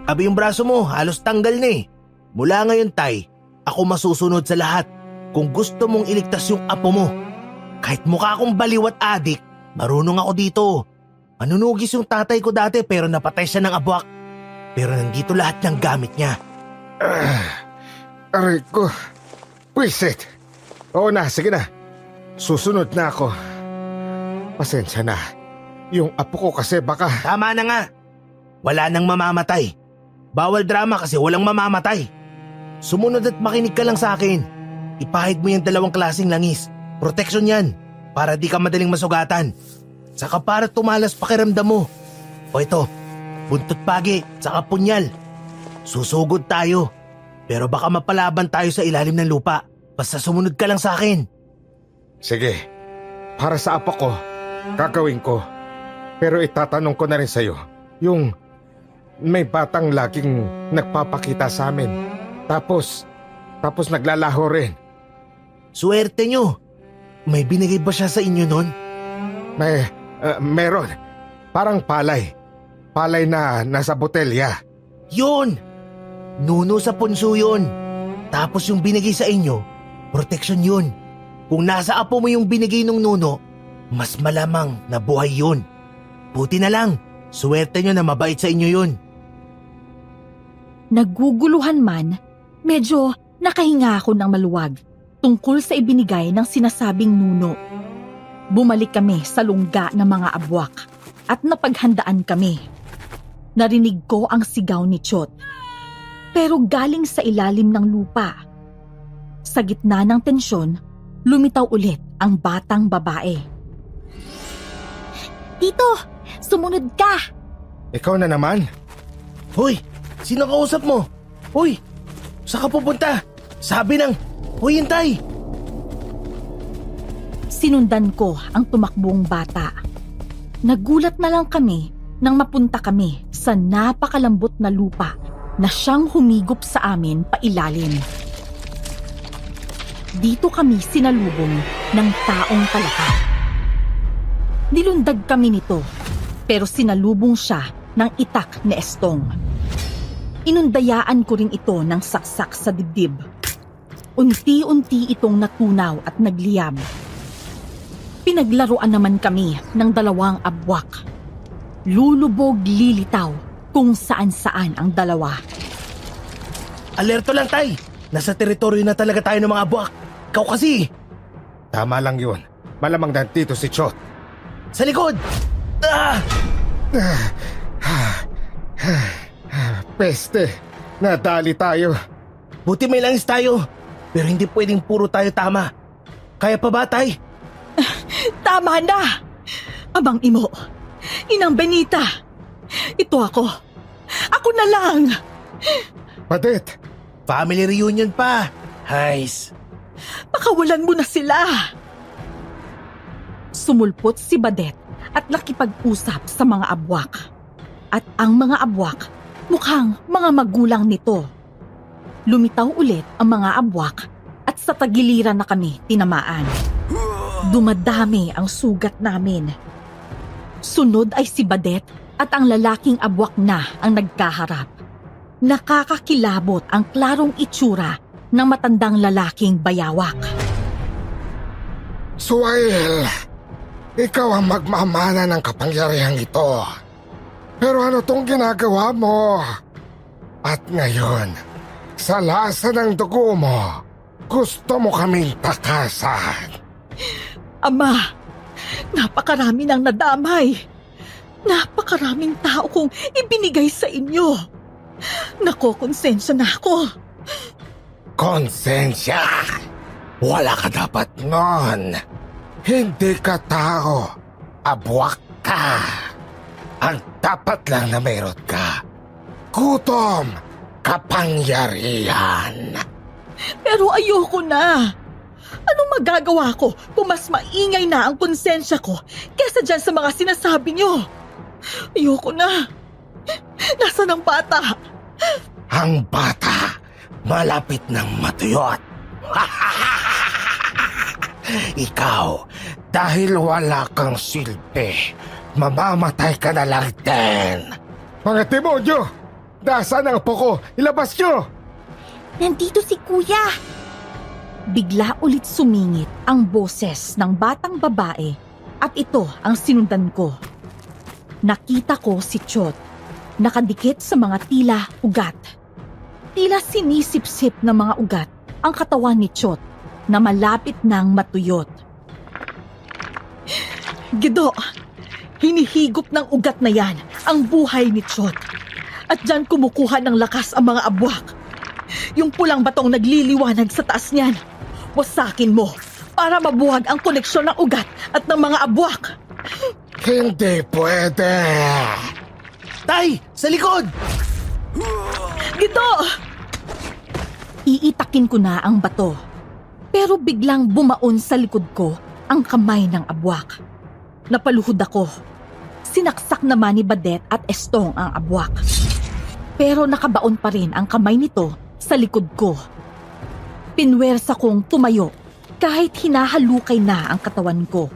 Abi, yung braso mo, halos tanggal na eh. Mula ngayon, Tay, ako masusunod sa lahat. Kung gusto mong iligtas yung apo mo, kahit mukha akong baliw at adik, marunong ako dito. Manunugis yung tatay ko dati pero napatay siya ng abwak. Pero nandito lahat ng gamit niya.
Aray ko! Pwisit! Oo na, sige na. Susunod na ako. Pasensya na. Yung apo ko kasi baka...
Tama na nga. Wala nang mamamatay. Bawal drama kasi walang mamamatay. Sumunod at makinig ka lang sa akin. Ipahid mo yung 2 klaseng langis. Protection yan. Para di ka madaling masugatan. Saka para tumalas pakiramdam mo. O ito, buntot pagi, saka punyal. Susugod tayo. Pero baka mapalaban tayo sa ilalim ng lupa. Basta sumunod ka lang sa akin.
Sige, para sa apo ko, gagawin ko. Pero itatanong ko na rin sa'yo, yung may batang laging nagpapakita sa amin. Tapos naglalaho rin.
Swerte nyo. May binigay ba siya sa inyo nun?
Meron. Parang palay. Palay na nasa botelya.
Yun! Nuno sa punso yun. Tapos yung binigay sa inyo, protection yun. Kung nasa apo mo yung binigay ng nuno, mas malamang na buhay yun. Buti na lang, swerte nyo na mabait sa inyo yun.
Naguguluhan man, medyo nakahinga ako ng maluwag tungkol sa ibinigay ng sinasabing nuno. Bumalik kami sa lungga ng mga abwak at napaghandaan kami. Narinig ko ang sigaw ni Chot, pero galing sa ilalim ng lupa. Sa gitna ng tensyon, lumitaw ulit ang batang babae. Tito, sumunod ka!
Ikaw na naman?
Hoy, sino kausap mo? Hoy, saan ka pupunta? Sabi ng, hoy, hintay!
Sinundan ko ang tumakbong bata. Nagulat na lang kami nang mapunta kami sa napakalambot na lupa na siyang humigop sa amin pailalim. Dito kami sinalubong ng taong kalakal. Nilundag kami nito, pero sinalubong siya ng itak ni Estong. Inundayaan ko rin ito ng saksak sa dibdib. Unti-unti itong natunaw at nagliyab. Pinaglaruan naman kami ng 2 abwak. Lulubog lilitaw kung saan-saan ang 2.
Alerto lang, Tay! Nasa teritoryo na talaga tayo ng mga abwak. Ikaw kasi!
Tama lang yun. Malamang nandito si Chot.
Sa likod! Ah!
Peste, nadali tayo.
Buti may langis tayo. Pero hindi pwedeng puro tayo tama. Kaya pa ba, Tay?
Tama na! Amang Imo, Inang Benita, ito ako. Ako na lang!
Badet,
Family reunion pa. Hays.
Pakawalan mo na sila! Sumulpot si Badet at nakipag-usap sa mga abwak. At ang mga abwak, mukhang mga magulang nito. Lumitaw ulit ang mga abwak at sa tagiliran na kami tinamaan. Dumadami ang sugat namin. Sunod ay si Badet at ang lalaking abwak na ang nagkaharap. Nakakakilabot ang klarong itsura ng matandang lalaking bayawak.
Suwail, ikaw ang magmamana ng kapangyarihang ito. Pero ano tong ginagawa mo? At ngayon, sa lasa ng dugo mo, gusto mo kaming takasan.
Ama, napakarami ng nadamay. Napakaraming tao kong ibinigay sa inyo. Nakokonsensya na ako.
Konsensya! Wala ka dapat nun. Hindi ka tao. Abwak ka. Ang dapat lang na meron ka. Gutom. Kapangyarihan.
Pero ayoko na. Anong magagawa ko kung mas maingay na ang konsensya ko kesa dyan sa mga sinasabi niyo? Ayoko na. Nasaan ang bata?
Ang bata, malapit ng matuyot. Ikaw, dahil wala kang silbi, mamamatay ka na lang din. Mga demonyo! Nasaan ang apo ko? Ilabas nyo!
Nandito si Kuya. Bigla ulit sumingit ang boses ng batang babae at ito ang sinundan ko. Nakita ko si Chot, nakadikit sa mga tila ugat. Tila sinisip-sip ng mga ugat ang katawan ni Chot na malapit nang matuyot. Gido, hinihigop ng ugat na yan ang buhay ni Chot. At dyan kumukuha ng lakas ang mga abwak. Yung pulang batong nagliliwanag sa taas niyan, wasakin mo para mabuhag ang koneksyon ng ugat at ng mga abwak.
Hindi pwede.
Tay! Sa likod!
Gito! Iitakin ko na ang bato. Pero biglang bumaon sa likod ko ang kamay ng abwak. Napaluhod ako. Sinaksak naman ni Badet at Estong ang abwak. Pero nakabaon pa rin ang kamay nito sa likod ko. Pinwersa kong tumayo kahit hinahalukay na ang katawan ko.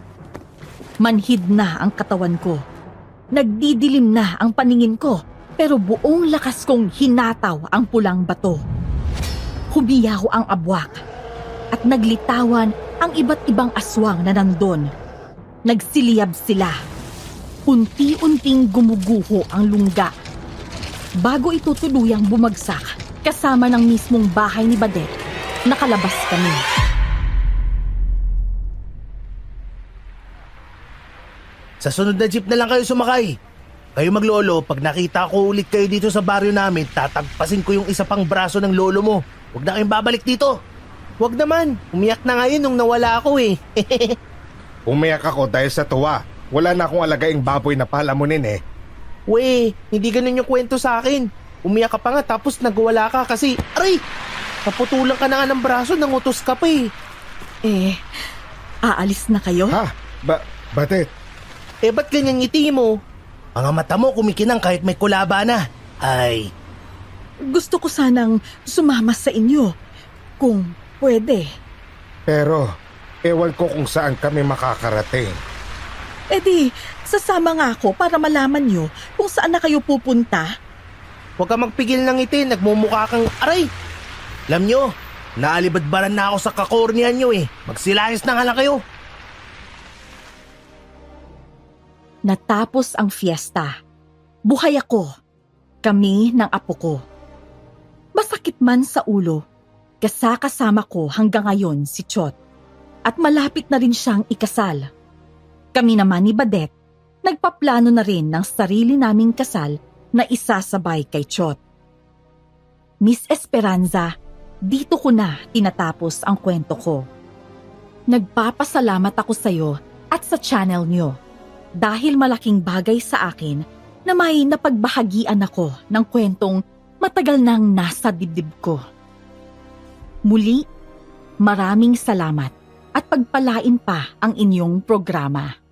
Manhid na ang katawan ko. Nagdidilim na ang paningin ko pero buong lakas kong hinataw ang pulang bato. Humiyaw ang abwak at naglitawan ang iba't ibang aswang na nandun. Nagsiliyab sila. Unti-unting gumuguho ang lungga. Bago ito tuluyang bumagsak kasama ng mismong bahay ni Badet, nakalabas kami.
Sa sunod na jeep na lang kayo sumakay. Kayo maglolo, pag nakita ko ulit kayo dito sa baryo namin, tatagpasin ko yung isa pang braso ng lolo mo. Huwag na kayong babalik dito. Huwag naman, umiyak na ngayon nung nawala ako eh.
Umiyak ako dahil sa tuwa. Wala na akong alagaing baboy na palamunin eh.
We, hindi ganun yung kwento sa akin. Umiyak ka pa nga tapos nagwala ka kasi, aray! Naputulan ka na nga ng braso, nangutos ka pa eh.
Aalis na kayo?
Ha? Badet?
Eh ba't ganyan ngiti mo? Mga mata mo kumikinang kahit may kulaba na. Ay,
Gusto ko sanang sumama sa inyo, kung pwede.
Pero, ewan ko kung saan kami makakarating.
E di, sasama nga ako para malaman nyo kung saan na kayo pupunta.
huwag ka magpigil ng ngiti, nagmumukha kang, aray! Alam nyo, naalibadbaran na ako sa kakornihan nyo eh. Magsilayas na nga lang kayo.
Natapos ang fiesta. Buhay ako. Kami ng apo ko. Masakit man sa ulo, kasama ko hanggang ngayon si Chot. at malapit na rin siyang ikasal. Kami naman ni Badet, nagpaplano na rin ng sarili naming kasal na isasabay kay Chot. Miss Esperanza, dito ko na tinatapos ang kwento ko. Nagpapasalamat ako sa iyo at sa channel niyo dahil malaking bagay sa akin na may napagbahagian ako ng kwentong matagal nang nasa dibdib ko. Muli, maraming salamat at pagpalain pa ang inyong programa.